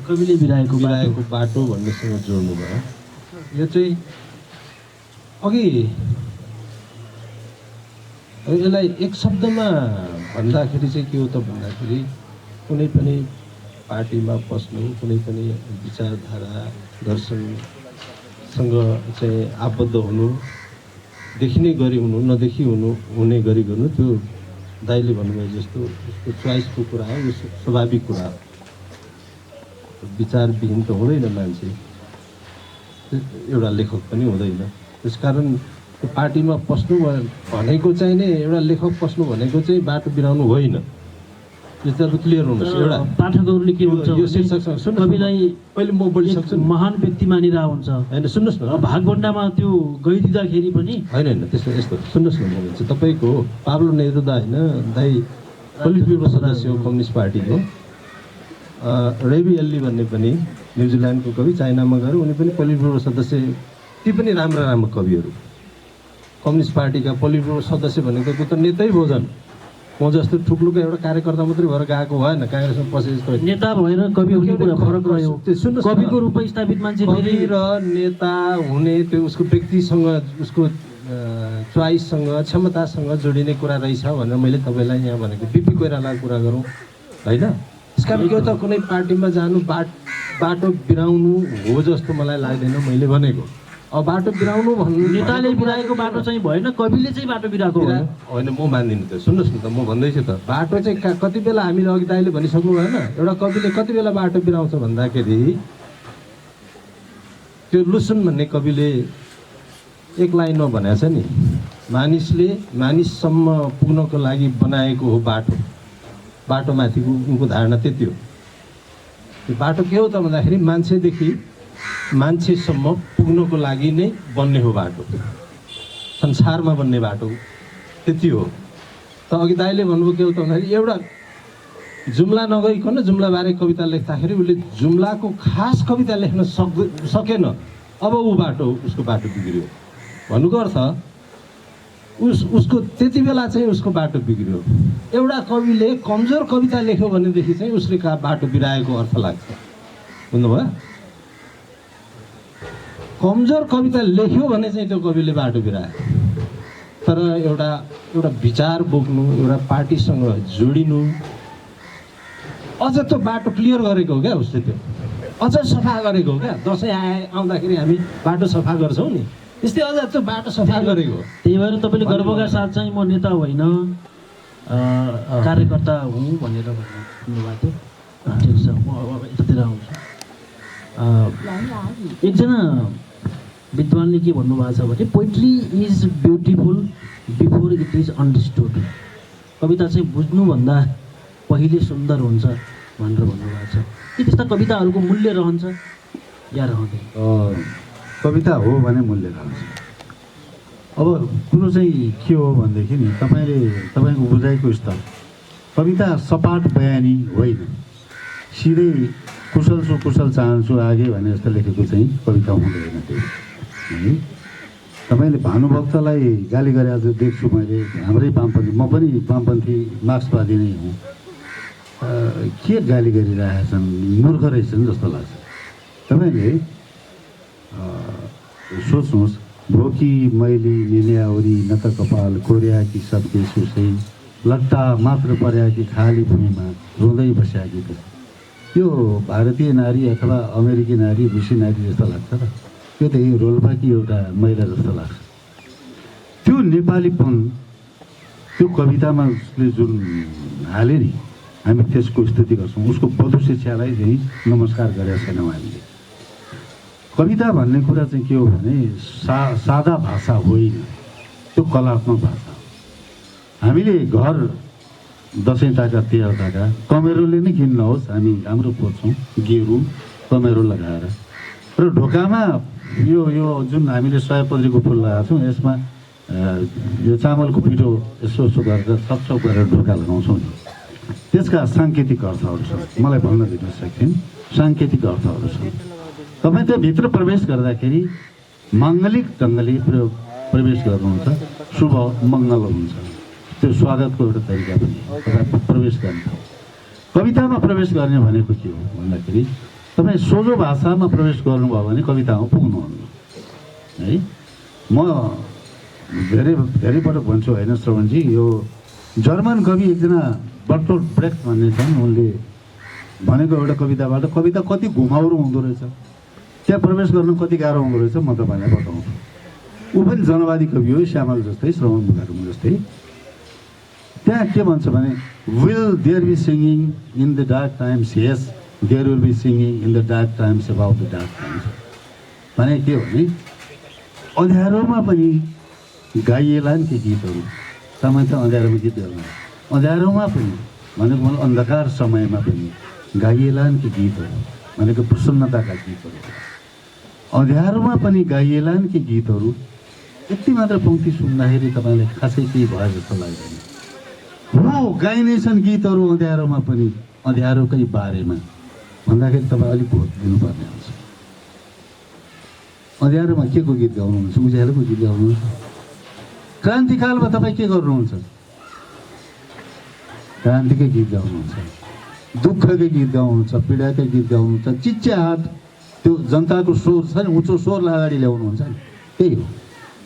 कविले बिराएको बाटो भन्नेसँग जोड्नु भयो। यो चाहिँ अघि यसलाई एक शब्दमा भन्दाखेरि चाहिँ के हो त भन्दाखेरि कुनै पनि पार्टीमा पस्नु, कुनै पनि विचारधारा दर्शनसँग चाहिँ आबद्ध हुनु, देखिने गरी हुनु, नदेखी हुने गरी गर्नु, त्यो दाइले भन्नुभयो जस्तो उसको चोइसको कुरा हो, यो स्वाभाविक कुरा हो। विचारविहीन त हुँदैन मान्छे, एउटा लेखक पनि हुँदैन। त्यसकारण त्यो पार्टीमा पस्नु भनेको चाहिँ नै एउटा लेखक पस्नु भनेको चाहिँ बाटो बिराउनु होइन। यो त क्लियर हुनुहोस्। एउटा पाठकहरूले के हुन्छ यो शीर्षकसँग सुन्नु, कविलाई पहिले म बोलिसक्छु। महान व्यक्ति मानिरहेको हुन्छ होइन, सुन्नुहोस् न, भागभण्डामा त्यो गइदिँदाखेरि पनि होइन त्यस्तो यस्तो सुन्नुहोस् न, म भन्छ तपाईँको पाब्लो नेरुदा होइन, दाइ पोलिट ब्युरो सदस्य हो कम्युनिस्ट पार्टीको। रेबी एल्ली भन्ने पनि न्युजिल्यान्डको कवि, चाइनामा गएर उनी पनि पोलिट ब्युरो सदस्य। ती पनि राम्रा राम्रा कविहरू, कम्युनिस्ट पार्टीका पोलिट ब्युरो सदस्य भनेको त्यो त नेतै भोजन। म जस्तो ठुक्लुको एउटा कार्यकर्ता मात्रै भएर गएको भएन, काङ्ग्रेसमा पसेको नेता भएर कवि हुने कुरा फरक रह्यो। सुन्नुहोस्, कविको रूपमा स्थापित मान्छे कवि र नेता हुने त्यो उसको व्यक्तिसँग, उसको चोइससँग, क्षमतासँग जोडिने कुरा रहेछ भनेर मैले तपाईँलाई यहाँ भनेको। बिपी कोइरालाको कुरा गरौँ होइन। त्यसकारण यो त कुनै पार्टीमा जानु बाटो बिराउनु हो जस्तो मलाई लाग्दैन मैले भनेको। अब बाटो बिराउनु भन्नु नेताले बिराएको बाटो चाहिँ भएन, कविले चाहिँ बाटो बिराएको हो। होइन, म मान्दिनँ त। सुन्नुहोस् न त, म भन्दैछु त, बाटो चाहिँ कति बेला हामीले अघि दाइले भनिसक्नु भएन, एउटा कविले कति बेला बाटो बिराउँछ भन्दाखेरि त्यो लुसुन भन्ने कविले एक लाइनमा भनेको छ नि, मानिसले मानिससम्म पुग्नको लागि बनाएको हो बाटो। बाटोमाथिको उनको धारणा त्यति हो। त्यो बाटो के हो त भन्दाखेरि मान्छेदेखि मान्छेसम्म पुग्नको लागि नै बन्ने हो बाटो, संसारमा बन्ने बाटो त्यति हो। त अघि दाइले भन्नुभयो के हो त भन्दाखेरि एउटा जुम्ला नगइकन जुम्लाबारे कविता लेख्दाखेरि उसले जुम्लाको खास कविता लेख्न सकेन, अब उसको बाटो बिग्रियो भन्नुको अर्थ उसको त्यति बेला चाहिँ उसको बाटो बिग्रियो। एउटा कविले कमजोर कविता लेख्यो भनेदेखि चाहिँ उसले बाटो बिराएको अर्थ लाग्छ, बुझ्नुभयो। कमजोर कविता लेख्यो भने चाहिँ त्यो कविले बाटो बिरायो। तर एउटा विचार बोक्नु, एउटा पार्टीसँग जोडिनु, अझ त्यो बाटो क्लियर गरेको हो क्या उसले, त्यो अझ सफा गरेको हो क्या। दसैँ आउँदाखेरि हामी बाटो सफा गर्छौँ नि, त्यस्तै अझ त्यो बाटो सफा गरेको हो। त्यही भएर तपाईँले गर्वका साथ चाहिँ म नेता होइन कार्यकर्ता हुँ भनेर भन्नुभएको थियो। ठिक छ, म अब यतातिर आउँछु। एकजना विद्वानले के भन्नुभएको छ भने poetry is beautiful before it is understood. कविता चाहिँ बुझ्नुभन्दा पहिले सुन्दर हुन्छ भनेर भन्नुभएको छ। के त्यस्ता कविताहरूको मूल्य रहन्छ या रहँदैन? कविता हो भने मूल्य रहन्छ। अब कुरो चाहिँ के हो भनेदेखि नि, तपाईँको बुझाइको स्तर कविता सपाट बयानी होइन, सिधै कुशल छु कुशल चाहन्छु आगे भने जस्तो लेखेको चाहिँ कविता हुँदैन त्यो है। तपाईँले भानुभक्तलाई गाली गरे आज देख्छु मैले, हाम्रै वामपन्थी, म पनि वामपन्थी मार्क्सवादी नै हुँ, के गाली गरिरहेछन्, मूर्ख रहेछन् जस्तो लाग्छ। तपाईँले सोच्नुहोस्, भोकी मैली निन्याउरी न त कपाल कोर्या कि सबके सुसै, लट्टा मात्र पर्या कि खाली भूमिमा रुँदै बस्या कि यो भारतीय नारी अथवा अमेरिकी नारी रुसी नारी जस्तो लाग्छ र यो त यही रोल्पाकी एउटा महिला जस्तो लाग्छ। त्यो नेपालीपन त्यो कवितामा उसले जुन हाले नि, हामी त्यसको स्तुति गर्छौँ। उसको वधु शिक्षालाई चाहिँ नमस्कार गरेका छैनौँ हामीले। कविता भन्ने कुरा चाहिँ के हो भने सादा भाषा होइन, त्यो कलात्मक भाषा हो। हामीले घर दसैँ ताका तेह्र ताका कमेरोले नै किन नहोस्, हामी राम्रो पोच्छौँ गेरु कमेरो लगाएर, र ढोकामा यो जुन हामीले सयपत्रीको फुल लगाएको छौँ यसमा यो चामलको पिठो यसो यसो गरेर छपछप गरेर ढोका लगाउँछौँ नि, त्यसका साङ्केतिक अर्थहरू छन्। मलाई भन्न दिन सक्छन्, साङ्केतिक अर्थहरू छन्। तपाईँ त्यहाँभित्र प्रवेश गर्दाखेरि माङ्गलिक ढङ्गले प्रवेश गर्नुहुन्छ, शुभ मङ्गल हुन्छ। त्यो स्वागतको एउटा तरिका पनि तपाईँ प्रवेश गर्ने। कवितामा प्रवेश गर्ने भनेको के हो भन्दाखेरि तपाईँ सोझो भाषामा प्रवेश गर्नुभयो भने कवितामा पुग्नुहुन्न है। म धेरै धेरै पटक भन्छु होइन श्रवणजी, यो जर्मन कवि एकजना बर्टोल्ट ब्रेख्ट भन्ने छन्, उनले भनेको एउटा कविताबाट कविता कति घुमाउरो हुँदो रहेछ, त्यहाँ प्रवेश गर्न कति गाह्रो हुँदो रहेछ म तपाईँलाई बताउँछु। ऊ पनि जनवादी कवि हो, श्यामल जस्तै, श्रवण मुखर्जी जस्तै। त्यहाँ के भन्छ भने, will there be singing in the dark times? Yes, there will be singing in the dark times about the dark times. भने के हो भने अँध्यारोमा पनि गाइएला नि ती गीतहरू। तपाईँ त अँध्यारोमा गीत गाउनु, अँध्यारोमा पनि भनेको मलाई अन्धकार समयमा पनि गाइएला नि ती गीतहरू भनेको प्रसन्नताका गीतहरू। अँध्यारोमा पनि गाइएला नि ती गीतहरू। यति मात्र पङ्क्ति सुन्दाखेरि तपाईँलाई खासै केही भयो जस्तो लाग्दैन। हो, गाइनेछन् गीतहरू अँध्यारोमा पनि, अँध्यारोकै बारेमा भन्दाखेरि तपाईँ अलिक भोट दिनुपर्ने हुन्छ। अँध्यारोमा के को गीत गाउनुहुन्छ? उज्यालोको गीत गाउनुहुन्छ। क्रान्तिकालमा तपाईँ के गर्नुहुन्छ? क्रान्तिकै गीत गाउनुहुन्छ, दुःखकै गीत गाउनुहुन्छ, पीडाकै गीत गाउनुहुन्छ, चिच्याहाट त्यो जनताको स्वर छ नि, उच्च स्वरलाई अगाडि ल्याउनुहुन्छ नि, त्यही हो।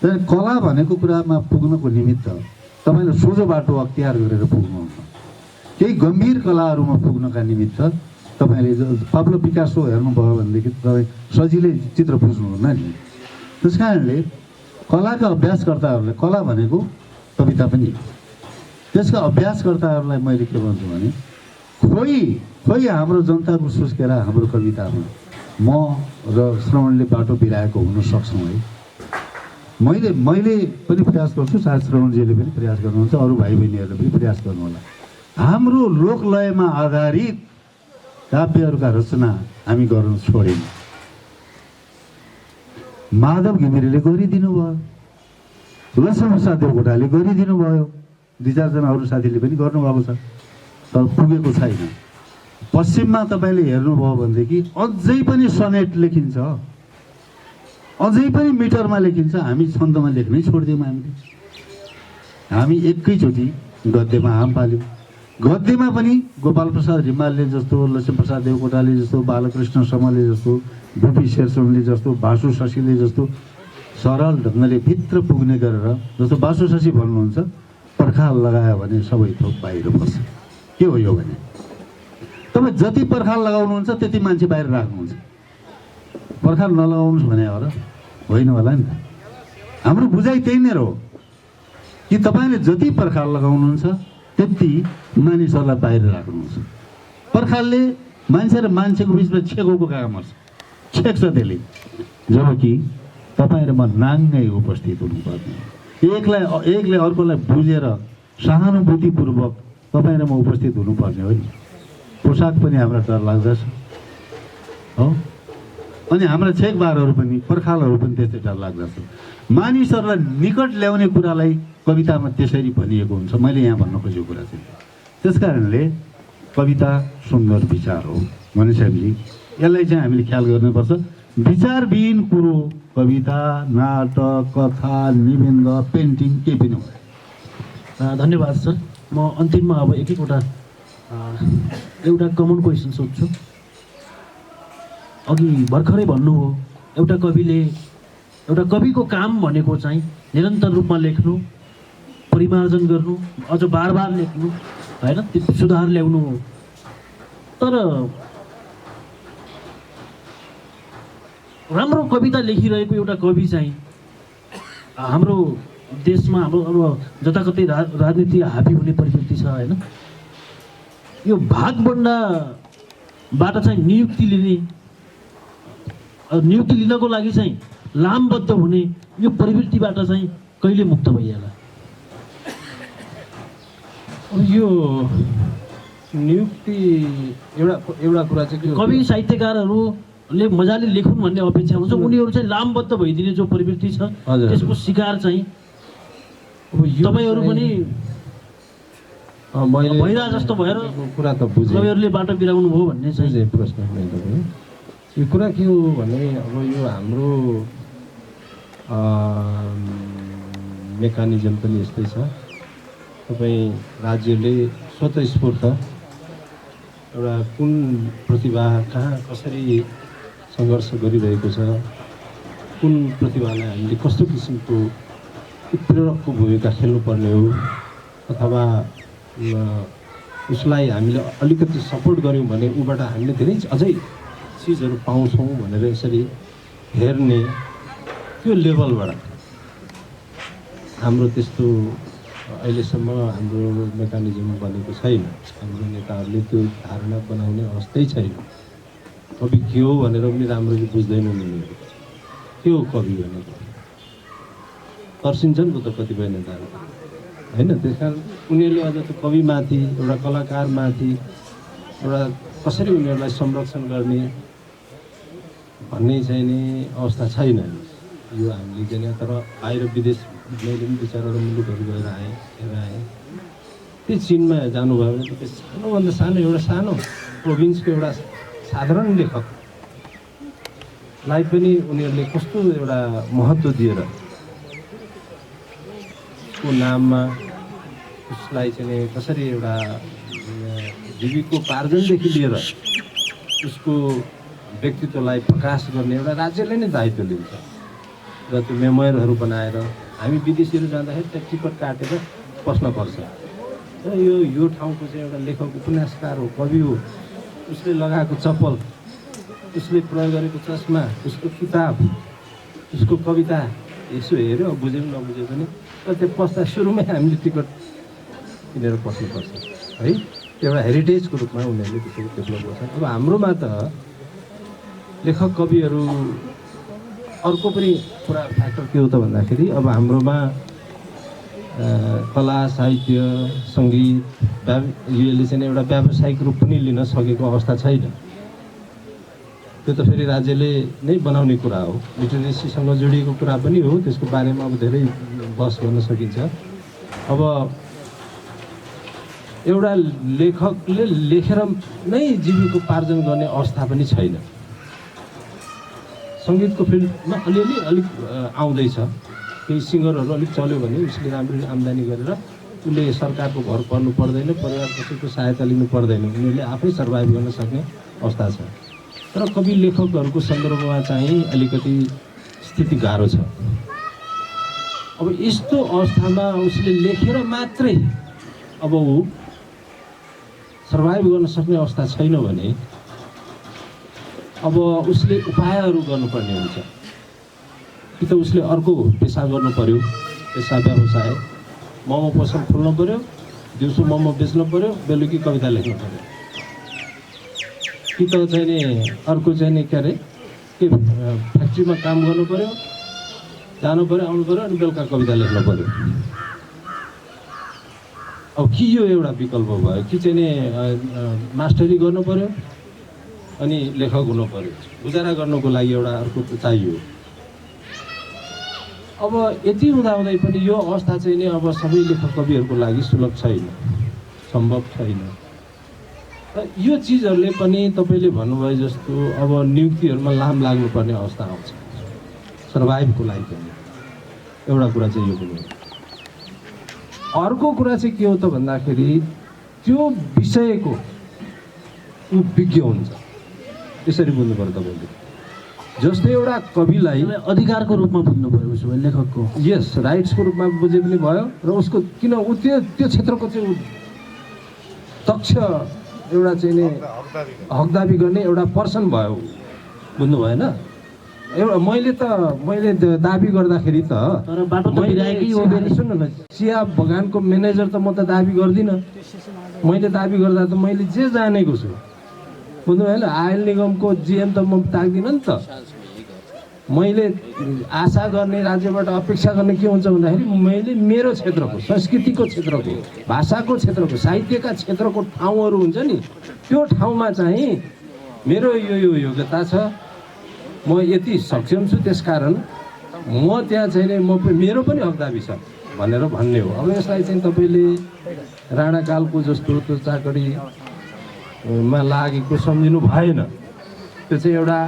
तर कला भनेको कुरामा पुग्नको निमित्त तपाईँले सोझो बाटो अख्तियार गरेर पुग्नुहुन्छ। केही गम्भीर कलाहरूमा पुग्नका निमित्त तपाईँले पाब्लो पिकासो हेर्नुभयो भनेदेखि तपाईँ सजिलै चित्र बुझ्नुहुन्न नि। त्यस कारणले कलाका अभ्यासकर्ताहरूलाई, कला भनेको कविता पनि हो, त्यसका अभ्यासकर्ताहरूलाई मैले के भन्छु भने खोइ हाम्रो जनताको सुस्केरा हाम्रो कवितामा म र श्रवणले बाटो बिराएको हुन सक्छौँ है। मैले पनि प्रयास गर्छु, सायद श्रवणजीले पनि प्रयास गर्नुहुन्छ, अरू भाइ बहिनीहरूले पनि प्रयास गर्नुहोला। हाम्रो लोकलयमा आधारित काव्यहरूका रचना हामी गर्न छोड्यौँ। माधव घिमिरेले गरिदिनु भयो, लक्ष्मणप्रसाद देवकोटाले गरिदिनु भयो, 2-4जना अरू साथीले पनि गर्नुभएको छ, तर पुगेको छैन। पश्चिममा तपाईँले हेर्नुभयो भनेदेखि अझै पनि सनेट लेखिन्छ, अझै पनि मिटरमा लेखिन्छ। हामी छन्दमा लेख्नै छोडिदियौँ। हामी एकैचोटि गद्यमा हाम पाल्यौँ। गद्यमा पनि गोपाल प्रसाद रिमालले जस्तो, लक्ष्मणप्रसाद देवकोटाले जस्तो, बालकृष्ण समले जस्तो, बिपी शेरसनले जस्तो, बासु शशीले जस्तो सरल ढङ्गले भित्र पुग्ने गरेर, जस्तो बासु शशी भन्नुहुन्छ, पर्खाल लगायो भने सबै थोक बाहिर पर्छ। के हो यो भने तपाईँ जति पर्खाल लगाउनुहुन्छ त्यति मान्छे बाहिर राख्नुहुन्छ। पर्खाल नलगाउनुहोस् भने हो र? होइन होला नि त। हाम्रो बुझाइ त्यही नै हो कि तपाईँले जति पर्खाल लगाउनुहुन्छ त्यति मानिसहरूलाई बाहिर राख्नुहुन्छ। पर्खालले मान्छे र मान्छेको बिचमा छेकेको काम गर्छ, छेक्छ त्यसले। जबकि तपाईँ र म नाङ्गै उपस्थित हुनुपर्ने, एकले अर्कोलाई बुझेर सहानुभूतिपूर्वक तपाईँ र म उपस्थित हुनुपर्ने हो नि। पोसाक पनि हाम्रा डर लाग्दछ हो, अनि हाम्रा छेकबारहरू पनि, पर्खालहरू पनि त्यस्तै डर लाग्दछ। मानिसहरूलाई निकट ल्याउने कुरालाई कवितामा त्यसरी भनिएको हुन्छ। मैले यहाँ भन्न खोजेको कुरा चाहिँ त्यस कारणले कविता सुन्दर विचार हो भनेपछि यसलाई चाहिँ हामीले ख्याल गर्नुपर्छ। विचारविहीन कुरो कविता, नाटक, कथा, निबन्ध, पेन्टिङ केही पनि हुँदैन। धन्यवाद सर। म अन्तिममा अब एउटा कमन क्वेसन सोध्छु। अघि भर्खरै भन्नुभयो एउटा कविको काम भनेको चाहिँ निरन्तर रूपमा लेख्नु, परिमार्जन गर्नु, अझ बार लेख्नु, होइन, त्यो सुधार ल्याउनु हो। तर राम्रो कविता लेखिरहेको एउटा कवि चाहिँ हाम्रो देशमा हाम्रो अब जताकतै राजनीति हाबी हुने परिस्थिति छ, होइन। यो भागबन्डाबाट चाहिँ नियुक्ति लिनको लागि चाहिँ लामबद्ध हुने यो प्रवृत्तिबाट चाहिँ कहिले मुक्त भइहाल्ला? यो नियुक्ति एउटा कुरा चाहिँ कवि साहित्यकारहरूले मजाले लेखुन् भन्ने अपेक्षा हुन्छ, उनीहरू चाहिँ लामबद्ध भइदिने जो प्रवृत्ति छ त्यसको शिकार चाहिँ तपाईँहरू पनि भइरह जस्तो भएर कुरा त बुझेँ, कविहरूले बाटो बिराउनु भयो भन्ने चाहिँ प्रश्न मैले। यो कुरा के हो भने अब यो हाम्रो मेकानिजम पनि यस्तै छ। तपाईँ राज्यले स्वतस्फूर्त एउटा कुन प्रतिभा कहाँ कसरी सङ्घर्ष गरिरहेको छ, कुन प्रतिभालाई हामीले कस्तो किसिमको उत्प्रेरकको भूमिका खेल्नुपर्ने हो अथवा उसलाई हामीले अलिकति सपोर्ट गऱ्यौँ भने ऊबाट हामीले धेरै अझै चिजहरू पाउँछौँ भनेर यसरी हेर्ने त्यो लेभलबाट हाम्रो त्यस्तो अहिलेसम्म हाम्रो मेकानिजम बनेको छैन। हाम्रो नेताहरूले त्यो धारणा बनाउने अवस्थै छैन। कवि के हो भनेर पनि राम्ररी बुझ्दैनन् उनीहरू। के हो कवि भनेको तर्सिन्छन् पो त कतिपय नेताहरू होइन। त्यस कारण उनीहरूले अझ त्यो कविमाथि एउटा कलाकारमाथि एउटा कसरी उनीहरूलाई संरक्षण गर्ने भन्ने चाहिँ नि अवस्था छैन। यो हामीले चाहिँ तर बाहिर विदेश मैले पनि विचार मुलुकहरू गएर आएँ हेरेर आएँ। त्यो चिनमा जानुभयो भने त्यो सानोभन्दा सानो एउटा सानो प्रोभिन्सको एउटा साधारण लेखकलाई पनि उनीहरूले कस्तो एउटा महत्त्व दिएर उसको नाममा उसलाई चाहिँ कसरी एउटा जीविकोपार्जनदेखि लिएर उसको व्यक्तित्वलाई प्रकाश गर्ने एउटा राज्यले नै दायित्व लिन्छ र त्यो मेमोयरहरू बनाएर हामी विदेशीहरू जाँदाखेरि त्यहाँ टिकट काटेर बस्नुपर्छ। र यो ठाउँको चाहिँ एउटा लेखक उपन्यासकार हो, कवि हो, उसले लगाएको चप्पल, उसले प्रयोग गरेको चस्मा, उसको किताब, उसको कविता यसो हेऱ्यो बुझ्यो नबुझ्यो पनि र त्यो पस्दा सुरुमै हामीले टिकट किनेर पस्नुपर्छ है। एउटा हेरिटेजको रूपमा उनीहरूले त्यसरी डेभलप गर्छन्। अब हाम्रोमा त लेखक कविहरू अर्को पनि पुरा फ्याक्टर के हो त भन्दाखेरि अब हाम्रोमा कला साहित्य सङ्गीत यसले चाहिँ एउटा व्यावसायिक रूप पनि लिन सकेको अवस्था छैन। त्यो त फेरि राज्यले नै बनाउने कुरा हो, लिटरेसीसँग जोडिएको कुरा पनि हो। त्यसको बारेमा अब धेरै बहस गर्न सकिन्छ। अब एउटा लेखकले लेखेर नै जीविकोपार्जन गर्ने अवस्था पनि छैन। सङ्गीतको फिल्डमा अलिअलि अलिक आउँदैछ, केही सिङ्गरहरू अलिक चल्यो भने उसले राम्ररी आम्दानी गरेर उसले सरकारको भर पर्नु पर्दैन, परिवार कसैको सहायता लिनु पर्दैन, उनीहरूले आफै सर्भाइभ गर्न सक्ने अवस्था छ। तर कवि लेखकहरूको सन्दर्भमा चाहिँ अलिकति स्थिति गाह्रो छ। अब यस्तो अवस्थामा उसले लेखेर मात्रै अब ऊ सर्भाइभ गर्न सक्ने अवस्था छैन भने अब उसले उपायहरू गर्नुपर्ने हुन्छ। कि त उसले अर्को पेसा गर्नु पर्यो, पेसा व्यवसाय, मोमो पसल खोल्नु पर्यो, दिउँसो मोमो बेच्नु पर्यो, बेलुकी कविता लेख्नु पर्यो। कि त चाहिँ नि अर्को चाहिँ नि के अरे के फ्याक्ट्रीमा काम गर्नु पर्यो, जानु पर्यो, आउनु पर्यो, अनि बेलुका कविता लेख्नु पर्यो। अब कि यो एउटा विकल्प भयो कि चाहिँ नि मास्टरी गर्नु पर्यो अनि लेखक हुनु पर्यो, गुजारा गर्नुको लागि एउटा अर्को चाहियो। अब यति हुँदाहुँदै पनि यो अवस्था चाहिँ नि अब सबै लेखक कविहरूको लागि सुलभ छैन, सम्भव छैन। र यो चिजहरूले पनि तपाईँले भन्नुभयो जस्तो अब नियुक्तिहरूमा लाम लाग्नुपर्ने अवस्था आउँछ सर्भाइभको लागि पनि। एउटा कुरा चाहिँ यो पनि हो। अर्को कुरा चाहिँ के हो त भन्दाखेरि त्यो विषयको ऊ विज्ञ हुन्छ। यसरी बुझ्नु पर्यो तपाईँले। जस्तै एउटा कविलाई अधिकारको रूपमा बुझ्नु पर्यो उसो भए लेखकको। यस, राइट्सको रूपमा बुझे पनि भयो र उसको किन ऊ त्यो क्षेत्रको चाहिँ दक्ष एउटा चाहिँ नि हकदाबी गर्ने एउटा पर्सन भयो, बुझ्नु भएन। एउटा मैले दाबी गर्दाखेरि त सुन्नु न, चिया बगानको म्यानेजर त म त दाबी गर्दिनँ। मैले दाबी गर्दा त मैले जे जानेको छु, बुझ्नु भएन। आयल निगमको जिएम त म ताक्दिनँ नि त। मैले आशा गर्ने, राज्यबाट अपेक्षा गर्ने के हुन्छ भन्दाखेरि मैले मेरो क्षेत्रको, संस्कृतिको क्षेत्रको, भाषाको क्षेत्रको, साहित्यका क्षेत्रको ठाउँहरू हुन्छ नि, त्यो ठाउँमा चाहिँ मेरो यो योग्यता छ, म यति सक्षम छु, त्यसकारण म त्यहाँ चाहिँ मेरो पनि हकदाबी छ भनेर भन्ने हो। अब यसलाई चाहिँ तपाईँले राणाकालको जस्तो त्यो चाकडीमा लागेको सम्झिनु भएन। त्यो चाहिँ एउटा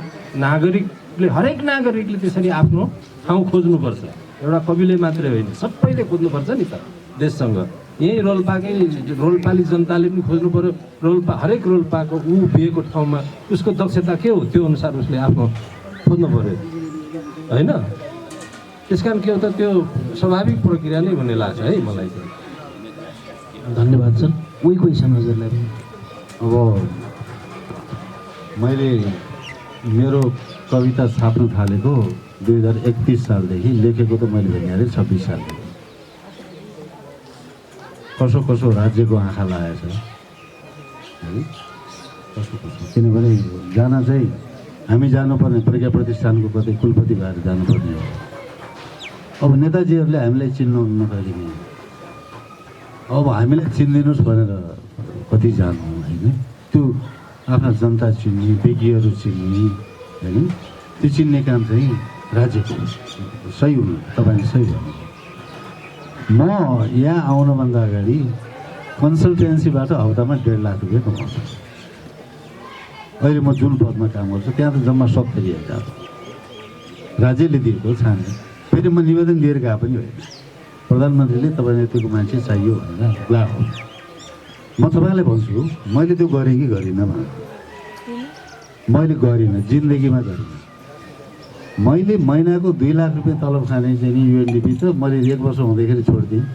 नागरिकले, हरेक नागरिकले त्यसरी आफ्नो ठाउँ खोज्नुपर्छ। एउटा कविले मात्रै होइन, सबैले खोज्नुपर्छ नि त देशसँग। यही रोल्पाली जनताले पनि खोज्नु पर्यो। हरेक रोल्पाको उभिएको ठाउँमा उसको दक्षता के हो त्यो अनुसार उसले आफ्नो खोज्नु पर्यो होइन। त्यस कारण के हो त त्यो स्वाभाविक प्रक्रिया नै भन्ने लाग्छ है मलाई चाहिँ। धन्यवाद सर। कोही क्वेसन हजुरलाई पनि? अब मैले मेरो कविता छाप्न थालेको 2031 सालदेखि, लेखेको त मैले भने 26 सालदेखि। कसो कसो राज्यको आँखा लागेछ है, कसो कसो, किनभने जान चाहिँ हामी जानुपर्ने प्रज्ञा प्रतिष्ठानको कतै कुलपति भएर जानुपर्ने हो। अब नेताजीहरूले हामीलाई चिन्नु नखोजिने, अब हामीलाई चिनिदिनुहोस् भनेर कति जानु होइन, त्यो आफ्ना जनता चिन्ने, विज्ञहरू चिन्ने होइन, त्यो चिन्ने काम चाहिँ राज्यको। सही हुनु, तपाईँले सही भन्नु। म यहाँ आउनुभन्दा अगाडि कन्सल्टेन्सीबाट हप्तामा 1.5 लाख रुपियाँ कमाउँछु। अहिले म जुन पदमा काम गर्छु त्यहाँ त जम्मा 70,000 राज्यले दिएको छाने। फेरि म निवेदन दिएर गए पनि होइन, प्रधानमन्त्रीले तपाईँले यतिको मान्छे चाहियो भनेर गएको। म तपाईँलाई भन्छु, मैले त्यो गरेँ कि गरिनँ भनेर। मैले गरिनँ, जिन्दगीमा गरिनँ। मैले महिनाको 2 लाख रुपियाँ तलब खाने चाहिँ नि UNDP त मैले 1 वर्ष हुँदाखेरि छोडिदिएँ।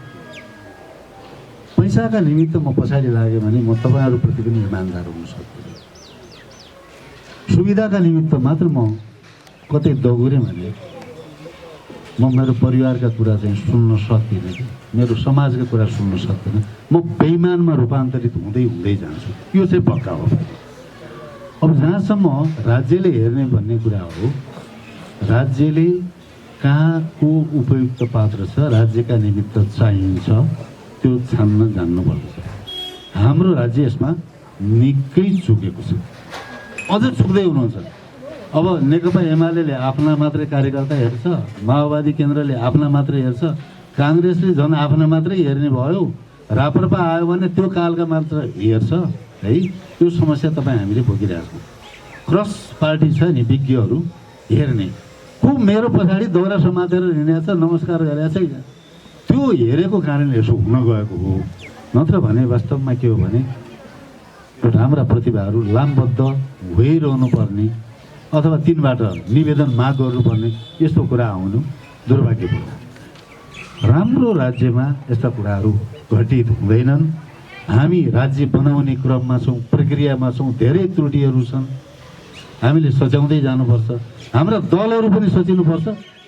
पैसाका निमित्त म पछाडि लागेँ भने म तपाईँहरूप्रति पनि इमान्दार हुन सक्दिनँ। सुविधाका निमित्त मात्र म कतै दगुरेँ भने म मेरो परिवारका कुरा चाहिँ सुन्न सक्दिनँ कि मेरो समाजका कुरा सुन्न सक्दिनँ। म बेइमानमा रूपान्तरित हुँदै हुँदै जान्छु, यो चाहिँ पक्का हो। अब जहाँसम्म राज्यले हेर्ने भन्ने कुरा हो, राज्यले कहाँको उपयुक्त पात्र छ, राज्यका निमित्त चाहिन्छ, त्यो छान्न जान्नुपर्दछ। हाम्रो राज्य यसमा निकै चुकेको छ, अझ चुक्दै हुनुहुन्छ। अब नेकपा एमाले आफ्ना मात्रै कार्यकर्ता हेर्छ, माओवादी केन्द्रले आफ्ना मात्रै हेर्छ, काङ्ग्रेसले झन् आफ्ना मात्रै हेर्ने भयो, राप्रपा आयो भने त्यो कालका मात्र हेर्छ है। त्यो समस्या तपाईँ हामीले भोगिरहेको छौँ। क्रस पार्टी छ नि, विज्ञहरू हेर्ने, को मेरो पछाडि दौरा समातेर हिँडेको छ, नमस्कार गरेको छैन, त्यो हेरेको कारणले यसो हुन गएको हो। नत्र भने वास्तवमा के हो भने राम्रा प्रतिभाहरू लामबद्ध भइरहनु पर्ने अथवा तिनबाट निवेदन माग गर्नुपर्ने यस्तो कुरा आउनु दुर्भाग्यपूर्ण। राम्रो राज्यमा यस्ता कुराहरू घटित हुँदैनन्। हामी राज्य बनाउने क्रममा छौँ, प्रक्रियामा छौँ, धेरै त्रुटिहरू छन्, हामीले सच्याउँदै जानुपर्छ। हाम्रा दलहरू पनि सचिनुपर्छ।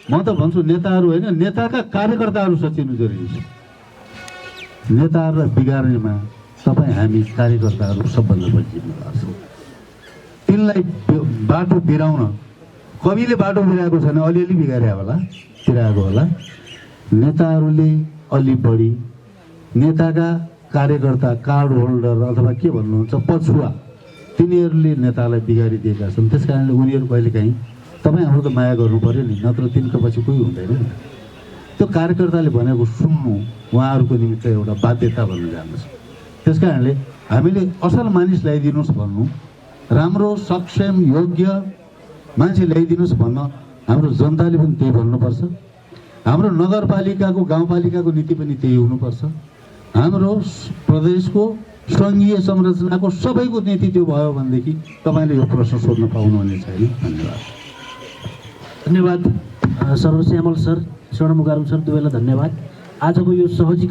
म त भन्छु नेताहरू होइन, नेताका कार्यकर्ताहरू सचिनु जरुरी छ। नेताहरूलाई बिगार्नेमा तपाईँ हामी कार्यकर्ताहरू सबभन्दा बढी जिम्मेवार छौँ। तिनलाई बाटो बिराउन, कविले बाटो बिराएको छैन, अलिअलि बिगारे होला, बिराएको होला। नेताहरूले अलि बढी, नेताका कार्यकर्ता, कार्ड होल्डर अथवा के भन्नुहुन्छ पछुवा, तिनीहरूले नेतालाई बिगारिदिएका छन्। त्यस कारणले उनीहरू कहिलेकाहीँ तपाईँ हाम्रो त माया गर्नु पऱ्यो नि, नत्र तिनको पछि कोही हुँदैन नि। त्यो कार्यकर्ताले भनेको सुन्नु उहाँहरूको निमित्त एउटा बाध्यता बन्न जान्दछ। त्यस कारणले हामीले असल मानिस ल्याइदिनुहोस् भन्नु, राम्रो सक्षम योग्य मान्छे ल्याइदिनुहोस् भन्न हाम्रो जनताले पनि त्यही भन्नुपर्छ। हाम्रो नगरपालिकाको गाउँपालिकाको नीति पनि त्यही हुनुपर्छ। हाम्रो प्रदेशको सङ्घीय संरचनाको सबैको नीति त्यो भयो भनेदेखि तपाईँले यो प्रश्न सोध्न पाउनुहुने छैन। धन्यवाद। धन्यवाद सर्वश्यामल सर, स्वर्णमुगारुङ सर, दुवैलाई धन्यवाद। आजको यो सहजी